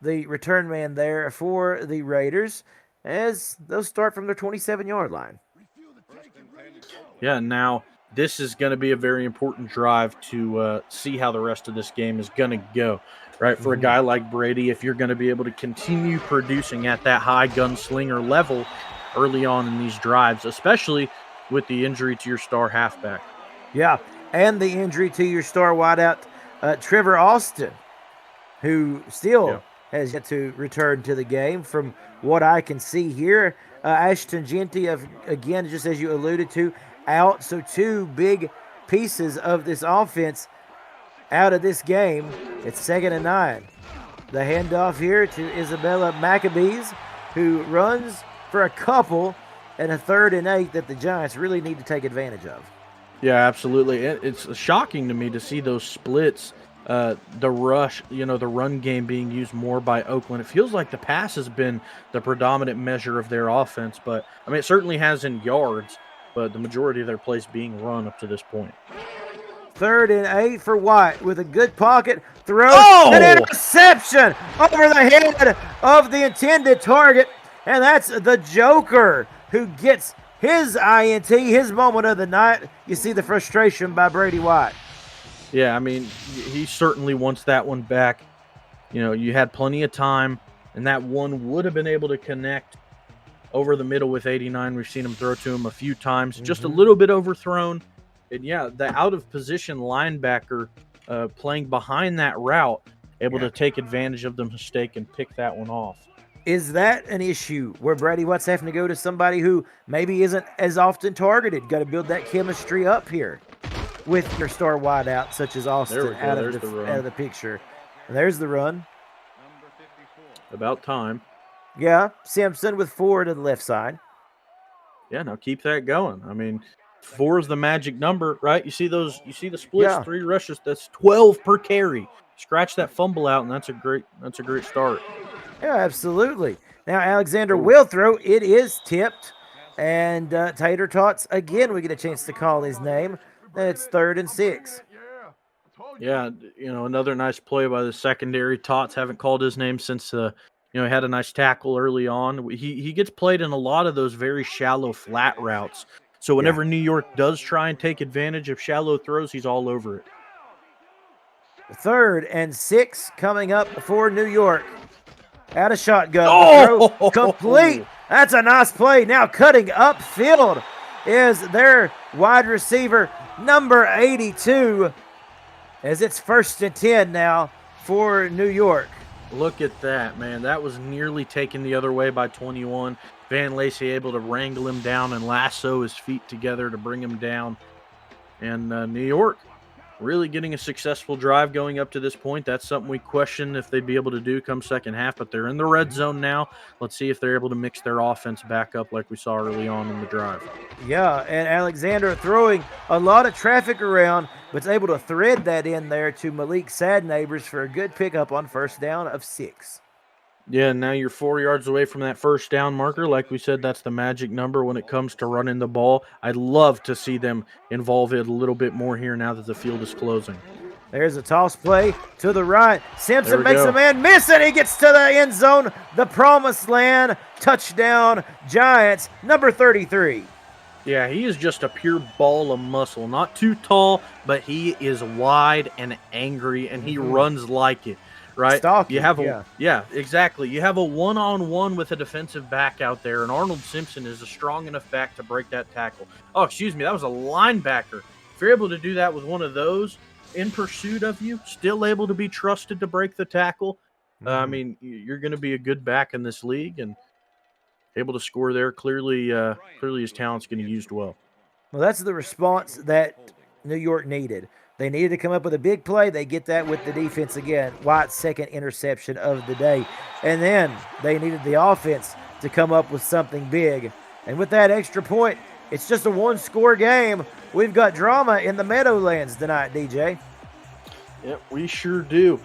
the return man there for the Raiders, as they'll start from their 27-yard line. Yeah, now this is going to be a very important drive to see how the rest of this game is going to go, right? For a guy like Brady, if you're going to be able to continue producing at that high gunslinger level early on in these drives, especially with the injury to your star halfback. Yeah, and the injury to your star wideout, Trevor Austin, who still has yet to return to the game from what I can see here. Ashton Jeanty, again, just as you alluded to, out. So 2 big pieces of this offense out of this game. It's 2nd and 9. The handoff here to Isabella Maccabees, who runs for a couple and a 3rd and 8 that the Giants really need to take advantage of. Yeah, absolutely. It's shocking to me to see those splits the rush, the run game being used more by Oakland. It feels like the pass has been the predominant measure of their offense, but I mean, it certainly has in yards, but the majority of their plays being run up to this point. 3rd and 8 for White with a good pocket throw. Oh! An interception over the head of the intended target. And that's the Joker who gets his INT, his moment of the night. You see the frustration by Brady White. Yeah, I mean, he certainly wants that one back. You had plenty of time, and that one would have been able to connect over the middle with 89. We've seen him throw to him a few times, just a little bit overthrown. And yeah, the out-of-position linebacker playing behind that route, able to take advantage of the mistake and pick that one off. Is that an issue where Brady White's having to go to somebody who maybe isn't as often targeted? Got to build that chemistry up here with your star wideout, such as Austin, out of the picture. And there's the run. About time. Yeah, Simpson with 4 to the left side. Yeah, now keep that going. I mean, 4 is the magic number, right? You see the splits, Yeah. 3 rushes, that's 12 per carry. Scratch that fumble out, and that's a great start. Yeah, absolutely. Now Alexander will throw. It is tipped. And Tater Tots, again, we get a chance to call his name. It's 3rd and 6. Yeah, another nice play by the secondary. Tots haven't called his name since he had a nice tackle early on. He gets played in a lot of those very shallow flat routes. So whenever New York does try and take advantage of shallow throws, he's all over it. 3rd and 6 coming up for New York. Out of shotgun. Oh! Throw complete. That's a nice play. Now cutting upfield is their wide receiver, number 82, as it's 1st and 10 now for New York. Look at that, man. That was nearly taken the other way by 21. Van Lacy able to wrangle him down and lasso his feet together to bring him down. And New York really getting a successful drive going up to this point. That's something we question if they'd be able to do come second half, but they're in the red zone now. Let's see if they're able to mix their offense back up like we saw early on in the drive. Yeah, and Alexander throwing a lot of traffic around, but is able to thread that in there to Malik Sadneighbors for a good pickup on 1st down of 6. Yeah, now you're 4 yards away from that 1st down marker. Like we said, that's the magic number when it comes to running the ball. I'd love to see them involve it a little bit more here now that the field is closing. There's a toss play to the right. Simpson makes go. a man miss it. He gets to the end zone. The promised land. Touchdown, Giants, number 33. Yeah, he is just a pure ball of muscle. Not too tall, but he is wide and angry, and he runs like it. Right, Stalking, you have exactly. You have a one-on-one with a defensive back out there, and Arnold Simpson is a strong enough back to break that tackle. Oh, excuse me, that was a linebacker. If you're able to do that with one of those in pursuit of you, still able to be trusted to break the tackle, I mean, you're going to be a good back in this league, and able to score there. Clearly his talent's getting used well. Well, that's the response that New York needed. They needed to come up with a big play. They get that with the defense again. White's 2nd interception of the day. And then they needed the offense to come up with something big. And with that extra point, it's just a 1-score game. We've got drama in the Meadowlands tonight, DJ. Yep, we sure do.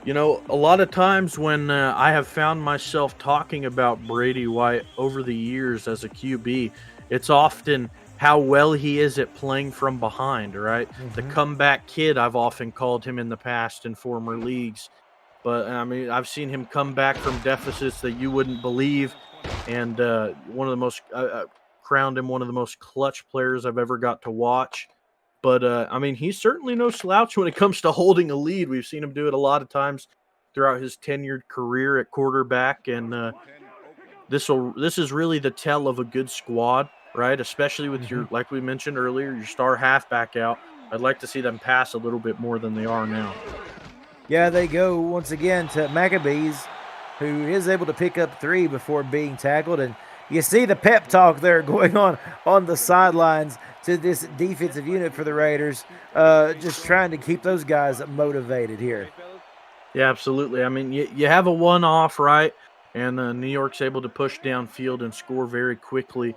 A lot of times when I have found myself talking about Brady White over the years as a QB, it's often how well he is at playing from behind, right? The comeback kid, I've often called him in the past in former leagues. But, I mean, I've seen him come back from deficits that you wouldn't believe. And one of the most crowned him one of the most clutch players I've ever got to watch. But, I mean, he's certainly no slouch when it comes to holding a lead. We've seen him do it a lot of times throughout his tenured career at quarterback. And this is really the tell of a good squad. Right, especially with your, like we mentioned earlier, your star halfback out. I'd like to see them pass a little bit more than they are now. Yeah, they go once again to Maccabees, who is able to pick up 3 before being tackled. And you see the pep talk there going on the sidelines to this defensive unit for the Raiders, just trying to keep those guys motivated here. Yeah, absolutely. I mean, you have a one-off, right? And New York's able to push downfield and score very quickly.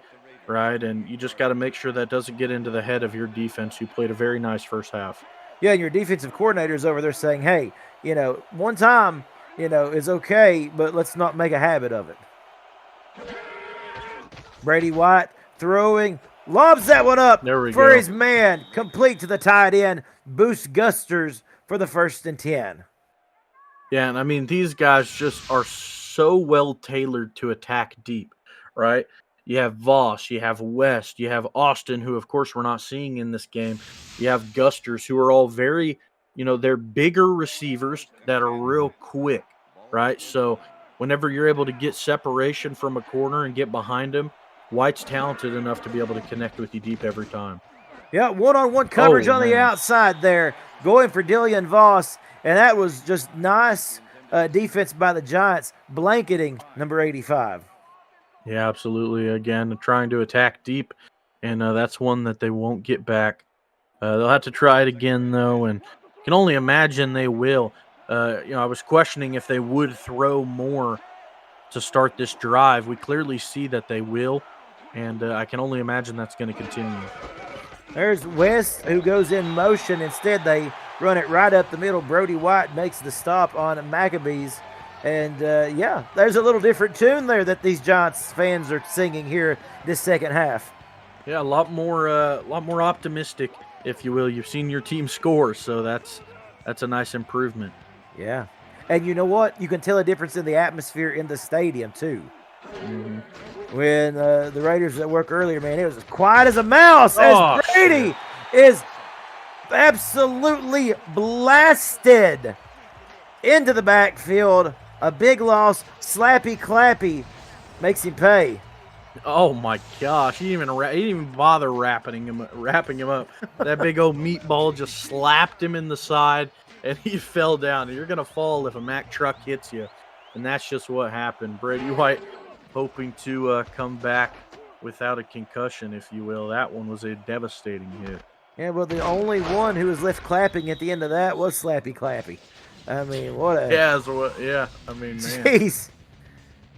Right, and you just got to make sure that doesn't get into the head of your defense, who played a very nice first half. Yeah, and your defensive coordinator's over there saying, hey, one time, is okay, but let's not make a habit of it. Brady White throwing, lobs that one up There we for go. his man, complete to the tight end, Boost Gusters for the 1st and 10. Yeah, and I mean, these guys just are so well tailored to attack deep, right? You have Voss, you have West, you have Austin, who of course we're not seeing in this game. You have Gusters, who are all very, they're bigger receivers that are real quick, right? So whenever you're able to get separation from a corner and get behind him, White's talented enough to be able to connect with you deep every time. Yeah, one-on-one coverage on the man. outside there, going for Dillian Voss, and that was just nice defense by the Giants, blanketing number 85. Yeah, absolutely. Again, trying to attack deep, and that's one that they won't get back. They'll have to try it again, though, and can only imagine they will. I was questioning if they would throw more to start this drive. We clearly see that they will, and I can only imagine that's going to continue. There's West, who goes in motion. Instead, they run it right up the middle. Brody White makes the stop on Maccabees. And, there's a little different tune there that these Giants fans are singing here this second half. Yeah, a lot more optimistic, if you will. You've seen your team score, so that's a nice improvement. Yeah. And you know what? You can tell a difference in the atmosphere in the stadium, too. Mm-hmm. When the Raiders at work earlier, man, it was as quiet as a mouse Oh, as Brady is absolutely blasted into the backfield. A big loss. Slappy Clappy makes him pay. Oh my gosh! He didn't even bother wrapping him up. That big old meatball just slapped him in the side, and he fell down. You're gonna fall if a Mack truck hits you, and that's just what happened. Brady White hoping to come back without a concussion, if you will. That one was a devastating hit. Yeah, well, the only one who was left clapping at the end of that was Slappy Clappy. I mean, what a... Yeah, I mean, man. Jeez.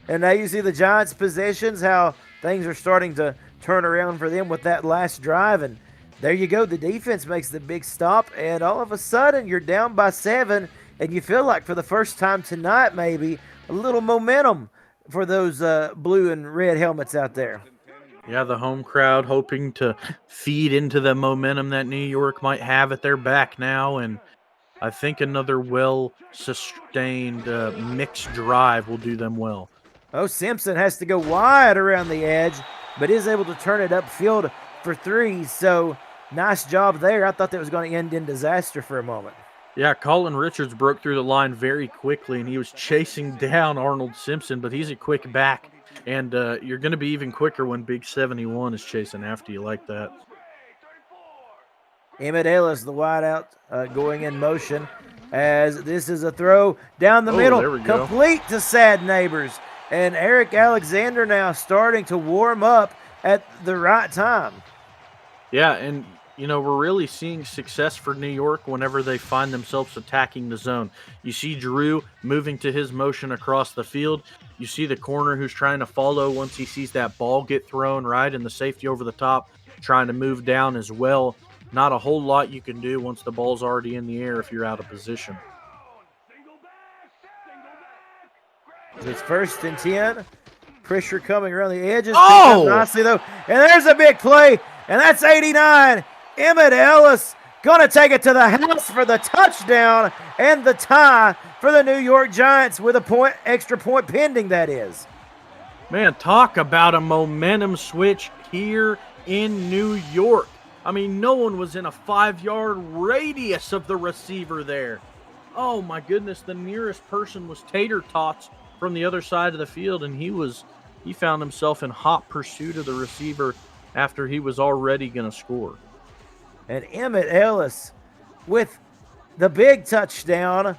And now you see the Giants' possessions, how things are starting to turn around for them with that last drive. And there you go. The defense makes the big stop. And all of a sudden, you're down by 7. And you feel like for the first time tonight, maybe, a little momentum for those blue and red helmets out there. Yeah, the home crowd hoping to feed into the momentum that New York might have at their back now. And I think another well-sustained mixed drive will do them well. Oh, Simpson has to go wide around the edge, but is able to turn it upfield for 3. So nice job there. I thought that was going to end in disaster for a moment. Yeah, Colin Richards broke through the line very quickly, and he was chasing down Arnold Simpson, but he's a quick back. And you're going to be even quicker when Big 71 is chasing after you like that. Emmett Ellis, the wideout, going in motion as this is a throw down the middle, there we go. complete to Sad Neighbors. And Eric Alexander now starting to warm up at the right time. Yeah, and, we're really seeing success for New York whenever they find themselves attacking the zone. You see Drew moving to his motion across the field. You see the corner who's trying to follow once he sees that ball get thrown, right, and the safety over the top trying to move down as well. Not a whole lot you can do once the ball's already in the air if you're out of position. It's 1st and 10. Pressure coming around the edges. Oh! Picked up nicely, though. And there's a big play. And that's 89. Emmett Ellis going to take it to the house for the touchdown and the tie for the New York Giants with a extra point pending, that is. Man, talk about a momentum switch here in New York. I mean, no one was in a 5-yard radius of the receiver there. Oh my goodness, the nearest person was Tater Tots from the other side of the field, and he found himself in hot pursuit of the receiver after he was already going to score. And Emmett Ellis with the big touchdown.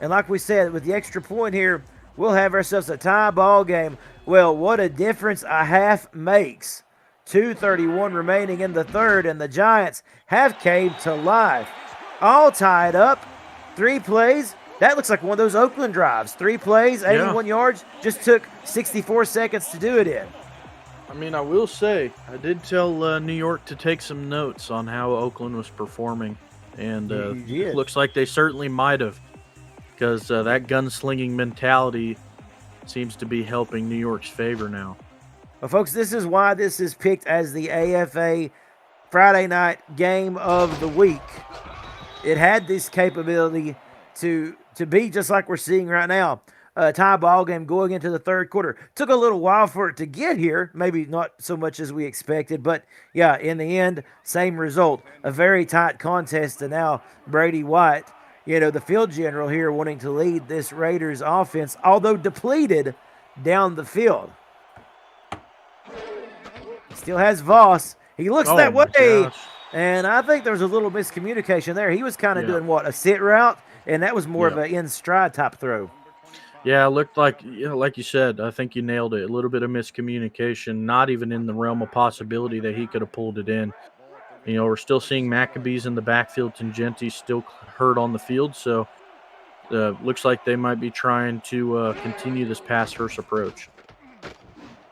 And like we said, with the extra point here, we'll have ourselves a tie ball game. Well, what a difference a half makes. 2:31 remaining in the third, and the Giants have caved to life. All tied up. 3 plays. That looks like one of those Oakland drives. 3 plays, 81 yards. Just took 64 seconds to do it in. I mean, I will say, I did tell New York to take some notes on how Oakland was performing. And He did. looks like they certainly might have, because that gunslinging mentality seems to be helping New York's favor now. Well, folks, this is why this is picked as the AFA Friday night game of the week. It had this capability to be just like we're seeing right now. A tie ball game going into the third quarter. Took a little while for it to get here, maybe not so much as we expected, but yeah, in the end, same result. A very tight contest, and now Brady White, the field general here, wanting to lead this Raiders offense, although depleted down the field. Still has Voss. He looks that my way. gosh. And I think there was a little miscommunication there. He was kind of doing what? A sit route? And that was more of an in stride type throw. Yeah, it looked like, like you said, I think you nailed it. A little bit of miscommunication, not even in the realm of possibility that he could have pulled it in. We're still seeing Maccabees in the backfield. Tangenti still hurt on the field. So looks like they might be trying to continue this pass-first approach.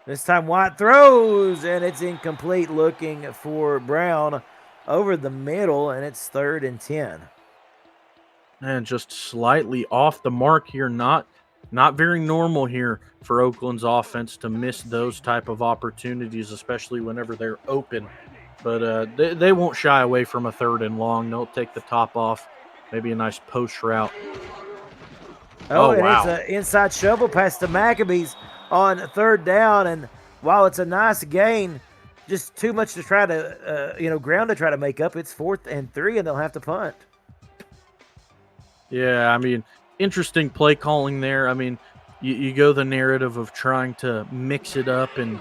This time White throws, and it's incomplete, looking for Brown over the middle, and it's 3rd and 10. And just slightly off the mark here. Not very normal here for Oakland's offense to miss those type of opportunities, especially whenever they're open. But they won't shy away from a 3rd and long. They'll take the top off, maybe a nice post route. Oh, and wow. It's an inside shovel pass to Maccabees on 3rd down, and while it's a nice gain, just too much to try to, ground to try to make up. It's 4th and 3, and they'll have to punt. Yeah, I mean, interesting play calling there. I mean, you go the narrative of trying to mix it up and,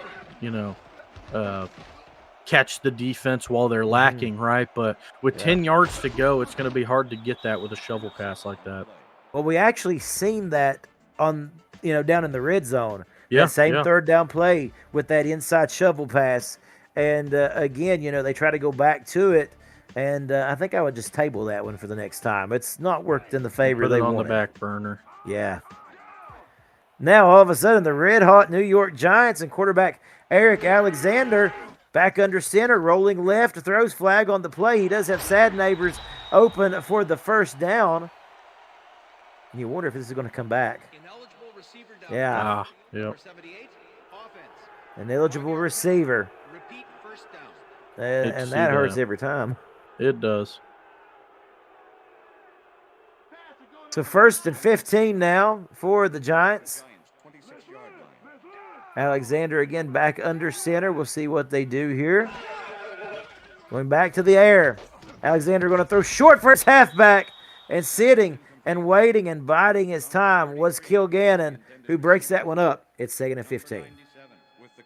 catch the defense while they're lacking, right? But with 10 yards to go, it's going to be hard to get that with a shovel pass like that. Well, we actually seen that on, down in the red zone. Yeah, that same yeah. 3rd down play with that inside shovel pass. And again, they try to go back to it. And I think I would just table that one for the next time. It's not worked in the favor Put they it on wanted. the back burner. Yeah. Now, all of a sudden, the red-hot New York Giants and quarterback Eric Alexander back under center, rolling left, throws flag on the play. He does have Sad Neighbors open for the 1st down. And you wonder if this is going to come back. Yeah. Yep. An eligible receiver. And that hurts every time. It does. So 1st and 15 now for the Giants. Alexander again back under center. We'll see what they do here. Going back to the air. Alexander going to throw short for his halfback. And sitting and waiting and biding his time was Kilgannon, who breaks that one up. It's 2nd and 15.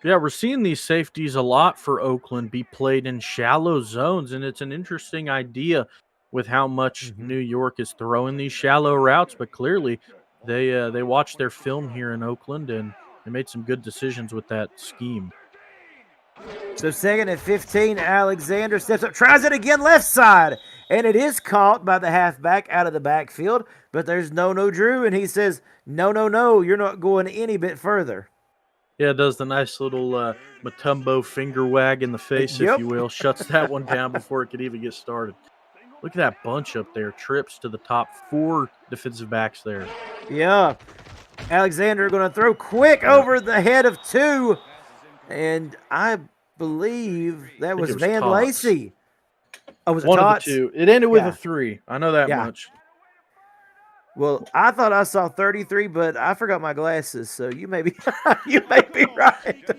Yeah, we're seeing these safeties a lot for Oakland be played in shallow zones, and it's an interesting idea with how much New York is throwing these shallow routes, but clearly they watched their film here in Oakland, and they made some good decisions with that scheme. So 2nd and 15, Alexander steps up, tries it again left side, and it is caught by the halfback out of the backfield, but there's no Drew, and he says, no, you're not going any bit further. Yeah, it does the nice little Matumbo finger wag in the face, if you will. Shuts that one down before it could even get started. Look at that bunch up there. Trips to the top 4 defensive backs there. Yeah. Alexander going to throw quick over the head of 2. And I believe that was Van Tots. Lacey. Oh, was it One Tots? of the 2. It ended with a 3. I know that much. Well, I thought I saw 33, but I forgot my glasses, so you may be right.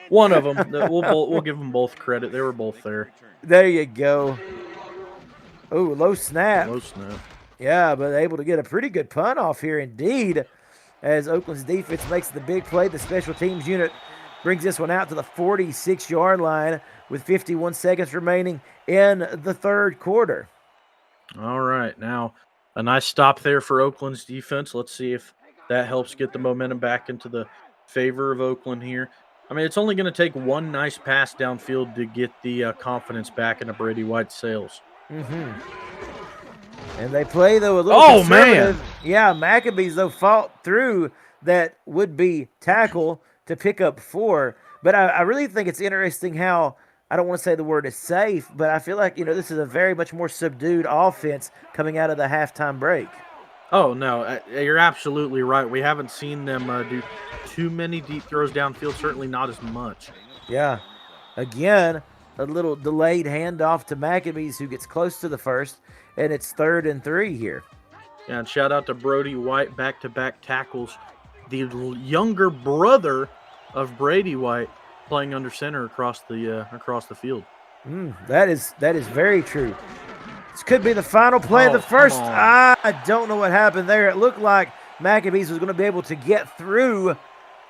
One of them. We'll give them both credit. They were both there. There you go. Oh, low snap. Low snap. Yeah, but able to get a pretty good punt off here indeed, as Oakland's defense makes the big play. The special teams unit brings this one out to the 46-yard line with 51 seconds remaining in the 3rd quarter. All right, now a nice stop there for Oakland's defense. Let's see if that helps get the momentum back into the favor of Oakland here. I mean, it's only going to take one nice pass downfield to get the confidence back into Brady White's sails. And they play, though, a little conservative. Man. Yeah, Maccabees, though, fought through that would-be tackle to pick up 4. But I really think it's interesting how I don't want to say the word is safe, but I feel like, this is a very much more subdued offense coming out of the halftime break. Oh, no, you're absolutely right. We haven't seen them do too many deep throws downfield, certainly not as much. Yeah. Again, a little delayed handoff to Maccabees, who gets close to the first, and it's 3rd and 3 here. Yeah, and shout out to Brody White, back-to-back tackles. The younger brother of Brady White playing under center across the field. That is very true. This could be the final play of the first. I don't know what happened there. It looked like Maccabees was going to be able to get through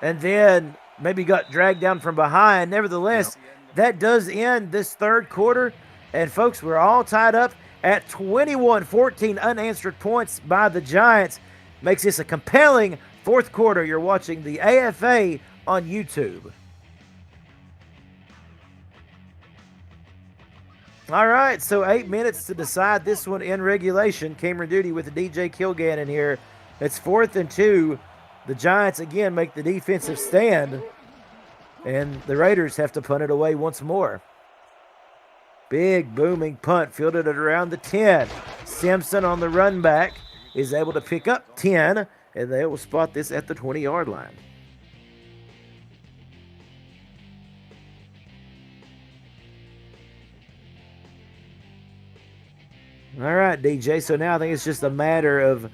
and then maybe got dragged down from behind. Nevertheless, that does end this third quarter. And, folks, we're all tied up at 21-14 unanswered points by the Giants. Makes this a compelling fourth quarter. You're watching the AFA on YouTube. All right, so 8 minutes to decide this one in regulation. Cameron Duty with the DJ Kilgannon here. It's 4th and 2. The Giants again make the defensive stand, and the Raiders have to punt it away once more. Big booming punt fielded at around the 10. Simpson on the run back is able to pick up 10, and they will spot this at the 20-yard line. All right, DJ. So now I think it's just a matter of,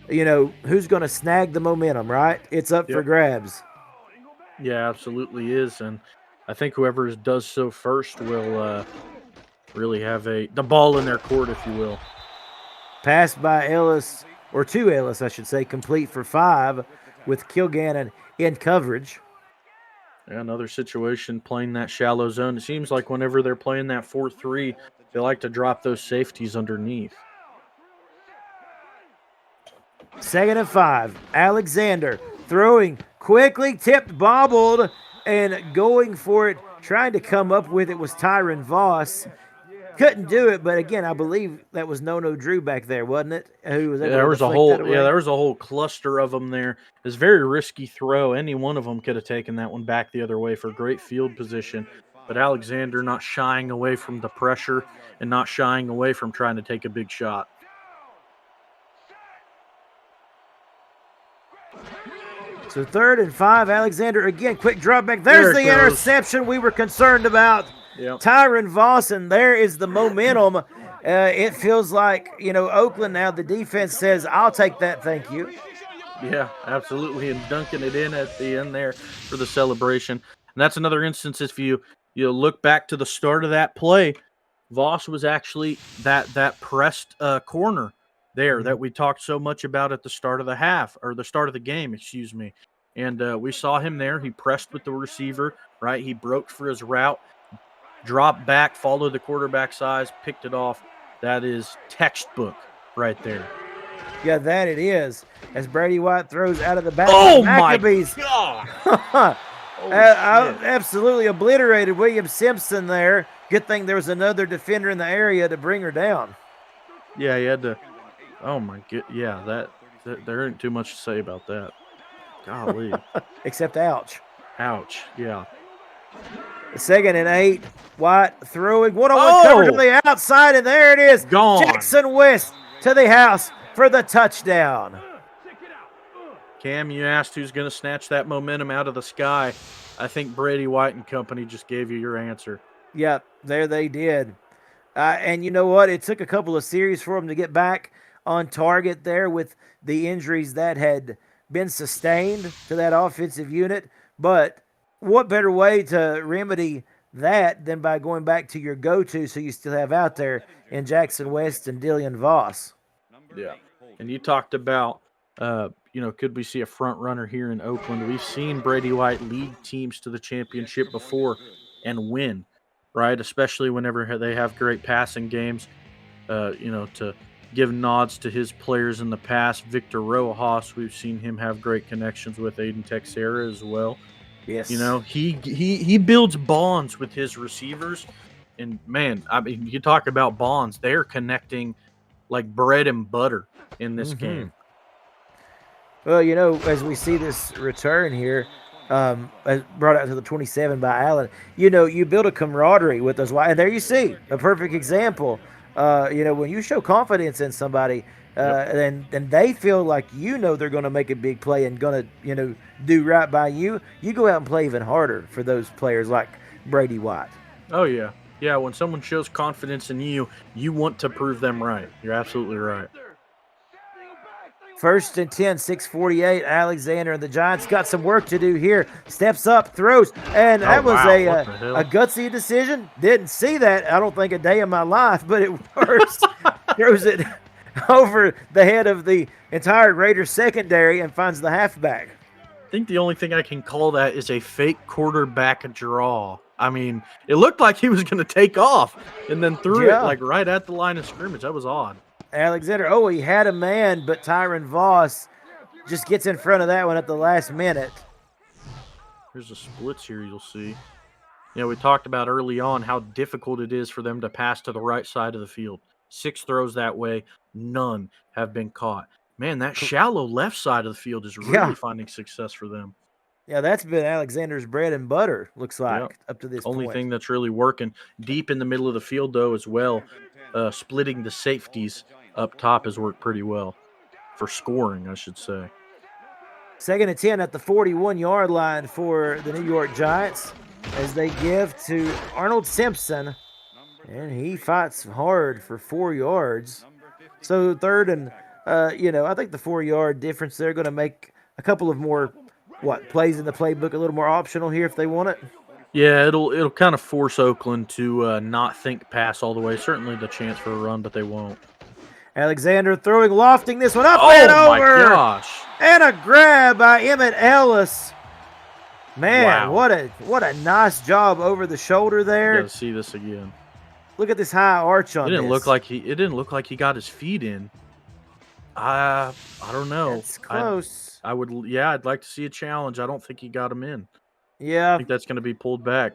who's going to snag the momentum, right? It's up for grabs. Yeah, absolutely is. And I think whoever does so first will really have the ball in their court, if you will. Pass by Ellis, or to Ellis, I should say, complete for 5 with Kilgannon in coverage. Yeah, another situation playing that shallow zone. It seems like whenever they're playing that 4-3, they like to drop those safeties underneath. 2nd and 5. Alexander throwing quickly, tipped, bobbled, and going for it. Trying to come up with it was Tyron Voss. Couldn't do it, but again, I believe that was Nono Drew back there, wasn't it? Who was there was a whole cluster of them there. It was a very risky throw. Any one of them could have taken that one back the other way for great field position. But Alexander not shying away from the pressure and not shying away from trying to take a big shot. So 3rd and 5, Alexander again, quick drop back. There's the interception we were concerned about. Yep. Tyron Voss, and there is the momentum. It feels like, Oakland now, the defense says, I'll take that, thank you. Yeah, absolutely, and dunking it in at the end there for the celebration. And that's another instance, if you look back to the start of that play, Voss was actually that pressed corner there that we talked so much about at the start of the half, or the start of the game, excuse me. And we saw him there. He pressed with the receiver, right? He broke for his route, dropped back, followed the quarterback size, picked it off. That is textbook right there. Yeah, that it is. As Brady White throws out of the back of Maccabees. My God! Absolutely obliterated William Simpson there. Good thing there was another defender in the area to bring her down. Yeah, he had to. Oh my God! Yeah, that there ain't too much to say about that. Golly. Except ouch. Ouch. Yeah. 2nd and 8. White throwing one-on-one coverage on the outside, and there it is. Gone. Jackson West to the house for the touchdown. Cam, you asked who's going to snatch that momentum out of the sky. I think Brady White and company just gave you your answer. Yep, there they did. And you know what? It took a couple of series for them to get back on target there with the injuries that had been sustained to that offensive unit. But what better way to remedy that than by going back to your go-to so you still have out there in Jackson West and Dillian Voss? Yeah. And you talked about, could we see a front runner here in Oakland? We've seen Brady White lead teams to the championship before and win, right? Especially whenever they have great passing games, to give nods to his players in the past. Victor Rojas, we've seen him have great connections with Aiden Texera as well. Yes. He builds bonds with his receivers. And, man, I mean, you talk about bonds. They're connecting like bread and butter in this game. Well, as we see this return here, brought out to the 27 by Allen. You know, you build a camaraderie with those wide, and there you see a perfect example. You know, when you show confidence in somebody, then they feel like you know they're going to make a big play and going to, you know, do right by you. You go out and play even harder for those players like Brady White. Oh yeah, yeah. When someone shows confidence in you, you want to prove them right. You're absolutely right. 1st and 10, 6:48. Alexander and the Giants got some work to do here. Steps up, throws, and that was wow. What the hell? a gutsy decision. Didn't see that, I don't think, a day in my life, but it works. Throws it over the head of the entire Raiders secondary and finds the halfback. I think the only thing I can call that is a fake quarterback draw. I mean, it looked like he was going to take off and then threw it like right at the line of scrimmage. That was odd. Alexander, he had a man, but Tyron Voss just gets in front of that one at the last minute. Here's the splits here you'll see. You know, we talked about early on how difficult it is for them to pass to the right side of the field. 6 throws that way, none have been caught. Man, that shallow left side of the field is really finding success for them. Yeah, that's been Alexander's bread and butter, looks like, up to this point. Only thing that's really working. Deep in the middle of the field, though, as well. Splitting the safeties up top has worked pretty well. For scoring, I should say. 2nd and 10 at the 41-yard line for the New York Giants as they give to Arnold Simpson. And he fights hard for 4 yards. So 3rd and, you know, I think the 4-yard difference, they're going to make a couple of more, plays in the playbook a little more optional here if they want it. Yeah, it'll kind of force Oakland to not think pass all the way. Certainly the chance for a run, but they won't. Alexander throwing, lofting this one up and over. Oh, my gosh. And a grab by Emmett Ellis. Man, what a nice job over the shoulder there. You got to see this again. Look at this high arch on it didn't look like he got his feet in. I don't know. It's close. I'd like to see a challenge. I don't think he got him in. Yeah. I think that's going to be pulled back.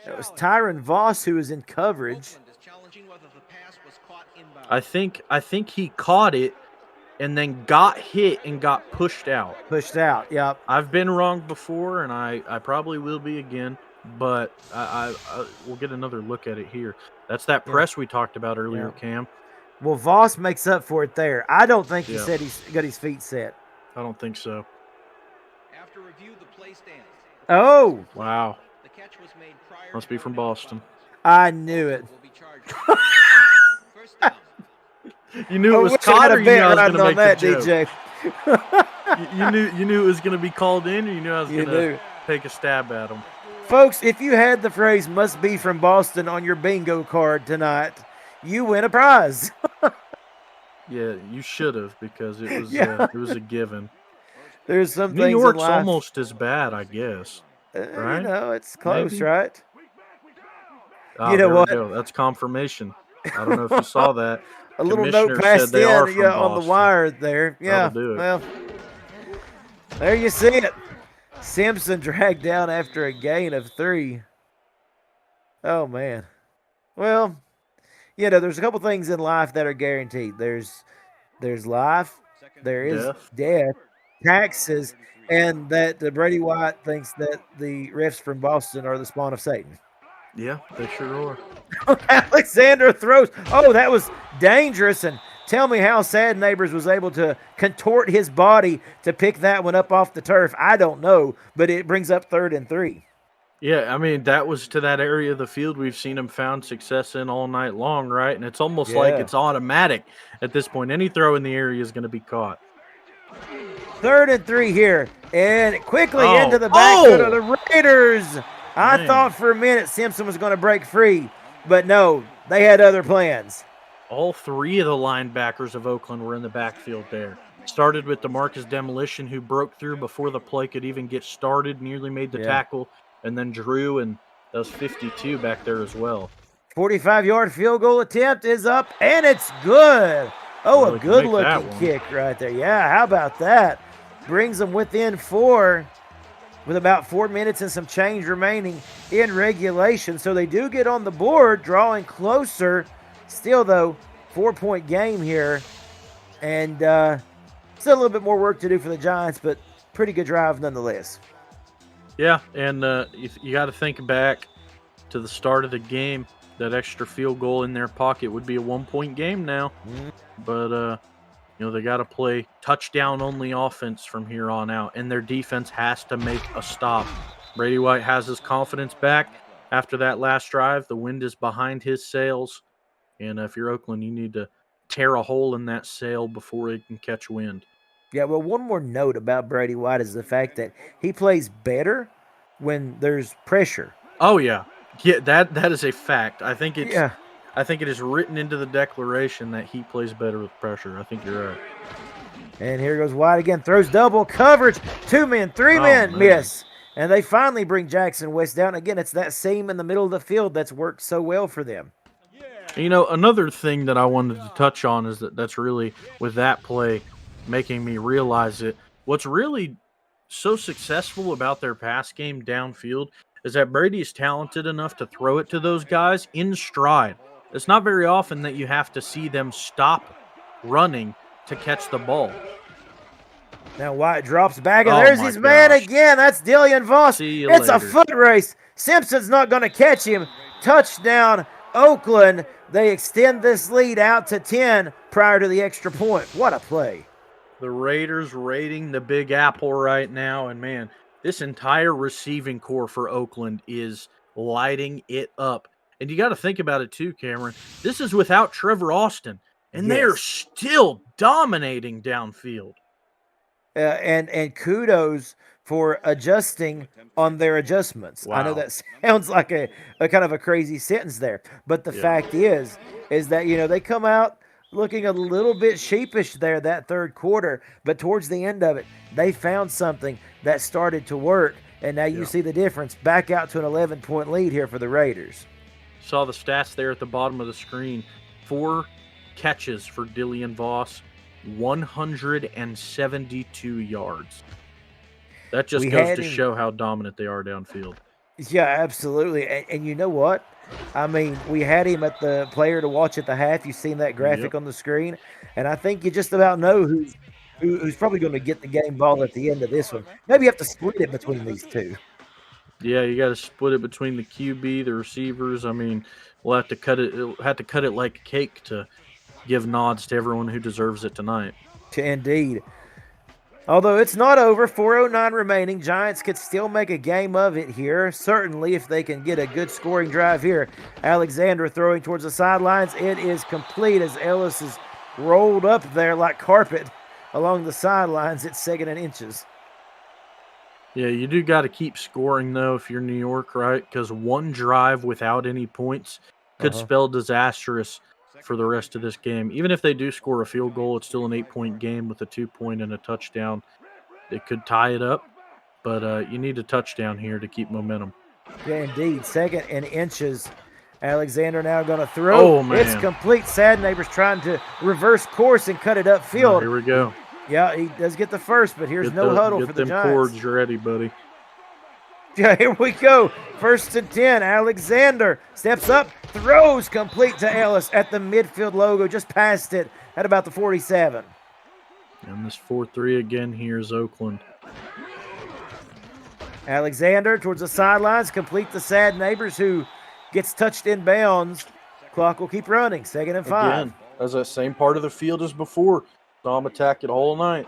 That was Tyron Voss who was in coverage. I think he caught it and then got hit and got pushed out. Pushed out, yep. I've been wrong before, and I probably will be again, but we'll get another look at it here. That's that press we talked about earlier, Cam. Well, Voss makes up for it there. I don't think he said he's got his feet set. I don't think so. After review, the play stands. Oh. Wow. The catch was made prior Must be from Boston. I knew it. will be charged. First down. You knew it was caught, or you knew I was going to make that, the joke? DJ. you knew it was going to be called in, or you knew I was going to take a stab at him? Folks, if you had the phrase "must be from Boston" on your bingo card tonight, you win a prize. Yeah, you should have, because it was a given. There's some New things York's in life, almost as bad, I guess. Right? You know, it's close, Maybe. right? You know what? That's confirmation. I don't know if you saw that. A little Commissioner note passed said they are in, from on Boston. the wire there. Yeah, That'll do it. well, there you see it. Simpson dragged down after a gain of 3. Oh, man. Well, you know, there's a couple things in life that are guaranteed. There's life, there is death, taxes, and that Brady White thinks that the refs from Boston are the spawn of Satan. Yeah, they sure are. Alexander throws. Oh, that was dangerous. And tell me how Sad Neighbors was able to contort his body to pick that one up off the turf. I don't know, but it brings up 3rd and 3. Yeah, I mean, that was to that area of the field we've seen him found success in all night long, right? And it's almost like it's automatic at this point. Any throw in the area is going to be caught. 3rd and 3 here. And quickly into the backfield of the Raiders. I thought for a minute Simpson was going to break free, but no, they had other plans. All 3 of the linebackers of Oakland were in the backfield there. Started with DeMarcus Demolition, who broke through before the play could even get started, nearly made the tackle, and then Drew, and that was 52 back there as well. 45-yard field goal attempt is up, and it's good. Oh, a good-looking kick right there. Yeah, how about that? Brings them within 4 with about 4 minutes and some change remaining in regulation. So they do get on the board, drawing closer. Still, though, 4-point game here. And still a little bit more work to do for the Giants, but pretty good drive nonetheless. Yeah, and you got to think back to the start of the game. That extra field goal in their pocket would be a 1-point game now. Mm. But they got to play touchdown only offense from here on out, and their defense has to make a stop. Brady White has his confidence back after that last drive. The wind is behind his sails, and if you're Oakland, you need to tear a hole in that sail before it can catch wind. Yeah, well, one more note about Brady White is the fact that he plays better when there's pressure. Oh yeah, that is a fact. I think it is written into the declaration that he plays better with pressure. I think you're right. And here goes White again, throws double coverage, 2 men, 3 men man. miss. And they finally bring Jackson West down. Again, it's that seam in the middle of the field that's worked so well for them. Another thing that I wanted to touch on is that's really, with that play, making me realize it. What's really so successful about their pass game downfield is that Brady is talented enough to throw it to those guys in stride. It's not very often that you have to see them stop running to catch the ball. Now White drops back, and Oh there's my his man gosh. again. That's Dillian Voss. See you It's a later. foot race. Simpson's not going to catch him. Touchdown, Oakland. They extend this lead out to 10 prior to the extra point. What a play. The Raiders raiding the Big Apple right now, and man, this entire receiving core for Oakland is lighting it up. And you got to think about it too, Cameron. This is without Trevor Austin, and they are Yes. still dominating downfield. And kudos for adjusting on their adjustments. I know Wow. that sounds like a kind of a crazy sentence there, but the Yeah. fact is that they come out looking a little bit sheepish there that third quarter, but towards the end of it, they found something that started to work, and now you Yeah. see the difference. Back out to an 11-point lead here for the Raiders. Saw the stats there at the bottom of the screen. 4 catches for Dillian Voss, 172 yards. That just We goes had to him- show how dominant they are downfield. Yeah, absolutely. And you know what? I mean, we had him at the player to watch at the half. You've seen that graphic Yep. on the screen. And I think you just about know who's probably going to get the game ball at the end of this one. Maybe you have to split it between these two. Yeah, you got to split it between the QB, the receivers. I mean, we'll have to cut it. We'll have to cut it like cake to give nods to everyone who deserves it tonight. Indeed. Although it's not over, 4:09 remaining. Giants could still make a game of it here. Certainly, if they can get a good scoring drive here. Alexander throwing towards the sidelines. It is complete as Ellis is rolled up there like carpet along the sidelines. It's 2nd and inches. Yeah, you do got to keep scoring though if you're New York, right? Because one drive without any points could spell disastrous for the rest of this game. Even if they do score a field goal, it's still an 8-point game with a 2-point and a touchdown. It could tie it up, but you need a touchdown here to keep momentum. Yeah, indeed. 2nd and inches. Alexander now going to throw. Oh, man. It's complete. Sad Neighbors trying to reverse course and cut it Oh, upfield. here we go. Yeah, he does get the first, but here's no huddle for the them Giants. cords ready, buddy. Yeah, here we go. 1st and 10. Alexander steps up, throws complete to Ellis at the midfield logo, just past it at about the 47. And this 4-3 again here is Oakland. Alexander towards the sidelines, complete the Sad Neighbors, who gets touched in bounds. Clock will keep running. 2nd and 5. Again, as that same part of the field as before. Saw him attack it all night.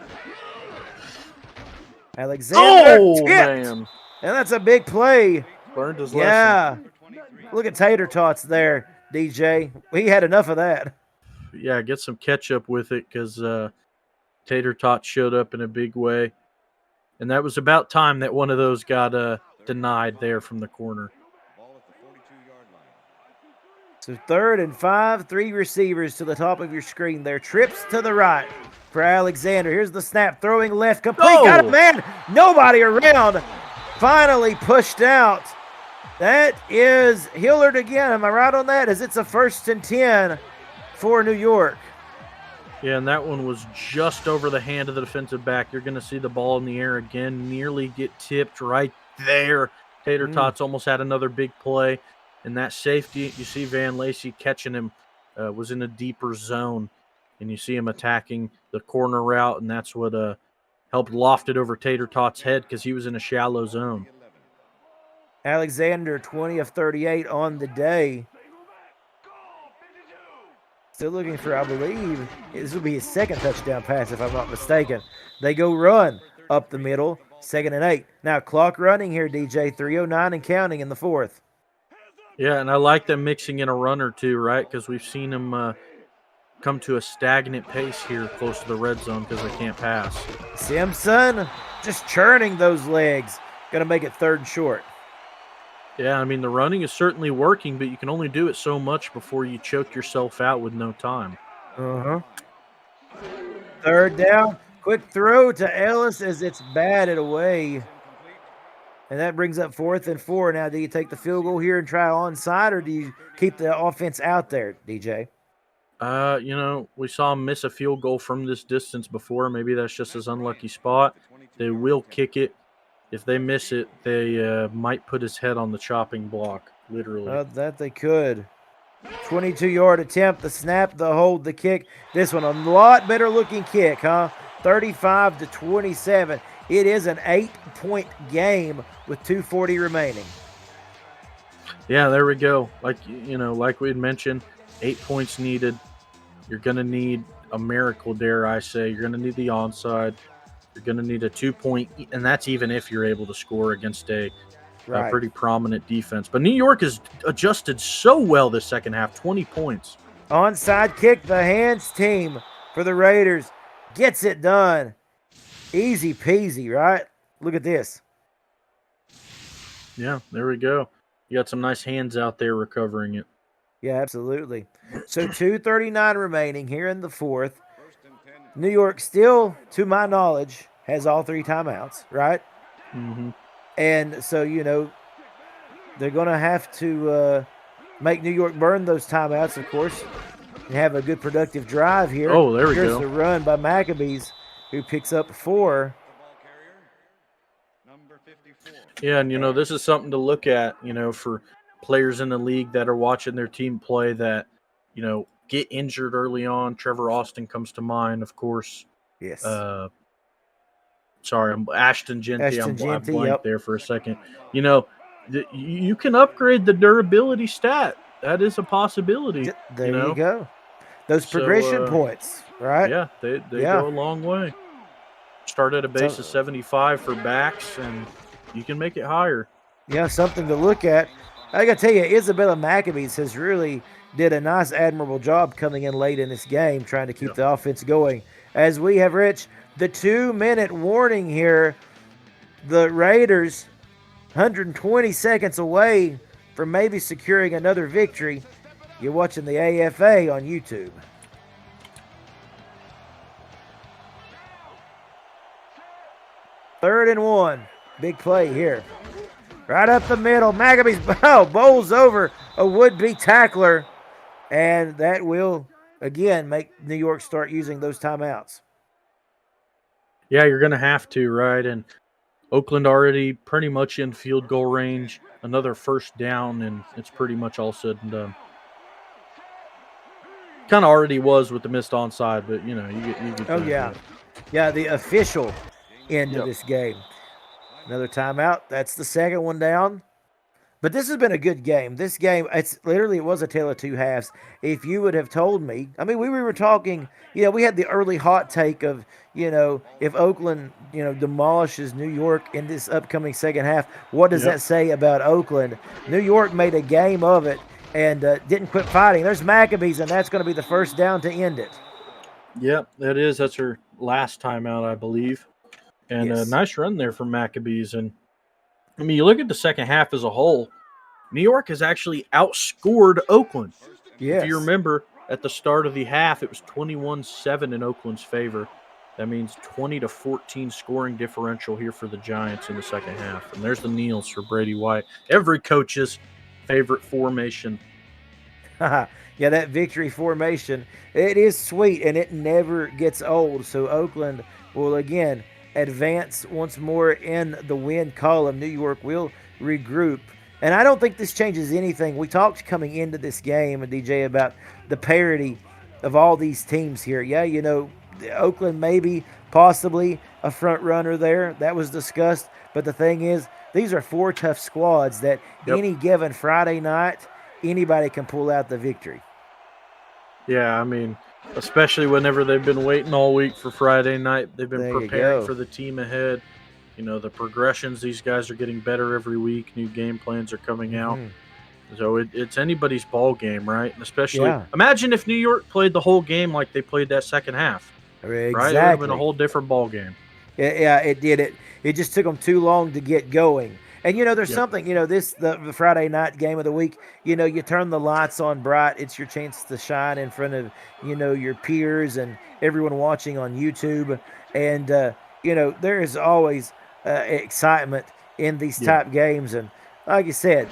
Alexander Oh, tipped. man. And that's a big play. Learned his lesson. Yeah. Look at Tater Tots there, DJ. We had enough of that. Yeah, get some ketchup with it because Tater Tot showed up in a big way. And that was about time that one of those got denied there from the corner. So 3rd and 5, 3 receivers to the top of your screen there. Trips to the right for Alexander. Here's the snap, throwing left, complete. Got Oh! it, man. Nobody around. Finally pushed out. That is Hillard again. Am I right on that? As it's a 1st and 10 for New York. Yeah, and that one was just over the hand of the defensive back. You're going to see the ball in the air again, nearly get tipped right there. Tater Tots almost had another big play. And that safety, you see Van Lacy catching him, was in a deeper zone. And you see him attacking the corner route, and that's what helped loft it over Tater Tot's head because he was in a shallow zone. Alexander, 20 of 38 on the day. Still looking for, I believe, this will be his second touchdown pass if I'm not mistaken. They go run up the middle, 2nd and 8. Now clock running here, DJ, 3:09 and counting in the 4th. Yeah, and I like them mixing in a run or two, right? Because we've seen them come to a stagnant pace here close to the red zone because they can't pass. Simpson just churning those legs. Going to make it 3rd and short. Yeah, I mean, the running is certainly working, but you can only do it so much before you choke yourself out with no time. Uh-huh. 3rd down. Quick throw to Ellis as it's batted away. And that brings up 4th and 4. Now, do you take the field goal here and try onside, or do you keep the offense out there, DJ? We saw him miss a field goal from this distance before. Maybe that's just his unlucky spot. They will kick it. If they miss it, they might put his head on the chopping block, literally. That they could. 22-yard attempt, the snap, the hold, the kick. This one, a lot better looking kick, huh? 35-27. It is an 8-point game with 2:40 remaining. Yeah, there we go. Like we had mentioned, 8 points needed. You're going to need a miracle, dare I say. You're going to need the onside. You're going to need a 2-point, and that's even if you're able to score against a pretty prominent defense. But New York has adjusted so well this second half, 20 points. Onside kick, the hands team for the Raiders gets it done. Easy peasy, right? Look at this. Yeah, there we go. You got some nice hands out there recovering it. Yeah, absolutely. So 2:39 remaining here in the 4th. New York still, to my knowledge, has all 3 timeouts, right? Mm-hmm. And so, they're going to have to make New York burn those timeouts, of course, and have a good productive drive here. Oh, there we Here's go. the run by Maccabees, who picks up 4. Yeah, and, this is something to look at, for players in the league that are watching their team play that, get injured early on. Trevor Austin comes to mind, of course. Yes. Sorry, I'm Ashton Genty. I blanked yep. there for a second. You can upgrade the durability stat. That is a possibility. There you go. Those progression points, right? Yeah, they go a long way. Start at a base of 75 for backs, and you can make it higher. Yeah, something to look at. I got to tell you, Isabella Maccabees has really did a nice, admirable job coming in late in this game, trying to keep the offense going. As we have reached the 2-minute warning here, the Raiders 120 seconds away from maybe securing another victory. You're watching the AFA on YouTube. Third and 1. Big play here. Right up the middle. Maccabees bowls over a would-be tackler. And that will, again, make New York start using those timeouts. Yeah, you're going to have to, right? And Oakland already pretty much in field goal range. Another first down, and it's pretty much all said and done. Kind of already was with the missed onside, but, you get Oh, yeah. Yeah, the official end of this game. Another timeout. That's the second one down. But this has been a good game. This game, it was a tale of two halves. If you would have told me, we were talking, we had the early hot take of, if Oakland, demolishes New York in this upcoming second half, what does that say about Oakland? New York made a game of it and didn't quit fighting. There's Maccabees, and that's going to be the first down to end it. Yep, that is. That's her last timeout, I believe. And a nice run there from Maccabees. And, you look at the second half as a whole, New York has actually outscored Oakland. Yes. If you remember, at the start of the half, it was 21-7 in Oakland's favor. That means 20-14 scoring differential here for the Giants in the second half. And there's the kneels for Brady White. Every coach's favorite formation. Yeah, that victory formation, it is sweet, and it never gets old. So Oakland will, again, advance once more in the win column. New York will regroup. And I don't think this changes anything. We talked coming into this game, DJ, about the parity of all these teams here. Yeah, Oakland maybe possibly a front runner there. That was discussed. But the thing is, these are 4 tough squads that Yep. any given Friday night, anybody can pull out the victory. Yeah, I mean, especially whenever they've been waiting all week for Friday night, they've been There you preparing go. for the team ahead. You know, the progressions, these guys are getting better every week. New game plans are coming out. Mhm. So it's anybody's ball game, right? And especially, Yeah. imagine if New York played the whole game like they played that second half, right? It would have Exactly. been a whole different ball game. Yeah, it did. It just took them too long to get going. And there's Yep. something. The Friday night game of the week. You turn the lights on bright. It's your chance to shine in front of your peers and everyone watching on YouTube. And there is always excitement in these Yeah. type games. And like you said,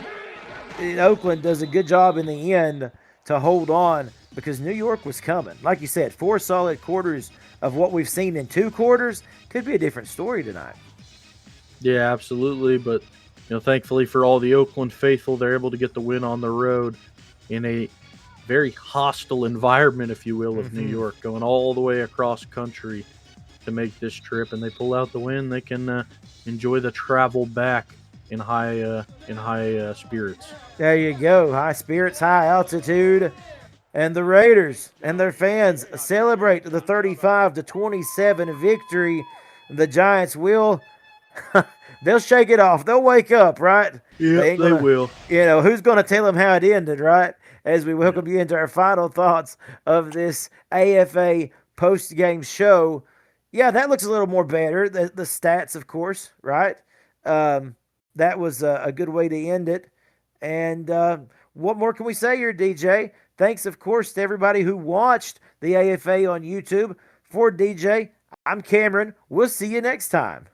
Oakland does a good job in the end to hold on because New York was coming. Like you said, 4 solid quarters of what we've seen in 2 quarters could be a different story tonight. Yeah, absolutely. But thankfully for all the Oakland faithful, they're able to get the win on the road in a very hostile environment, if you will, of New Mhm. York, going all the way across country to make this trip, and they pull out the win. They can enjoy the travel back in high spirits. There you go. High spirits, high altitude. And the Raiders and their fans celebrate the 35-27 victory. The Giants will they'll shake it off. They'll wake up, right? Yeah, ain't they gonna- will. Who's going to tell them how it ended, right? As we welcome you into our final thoughts of this AFA post-game show. Yeah, that looks a little more better. The stats, of course, right? That was a good way to end it. And what more can we say here, DJ? Thanks, of course, to everybody who watched the AFA on YouTube. For DJ, I'm Cameron. We'll see you next time.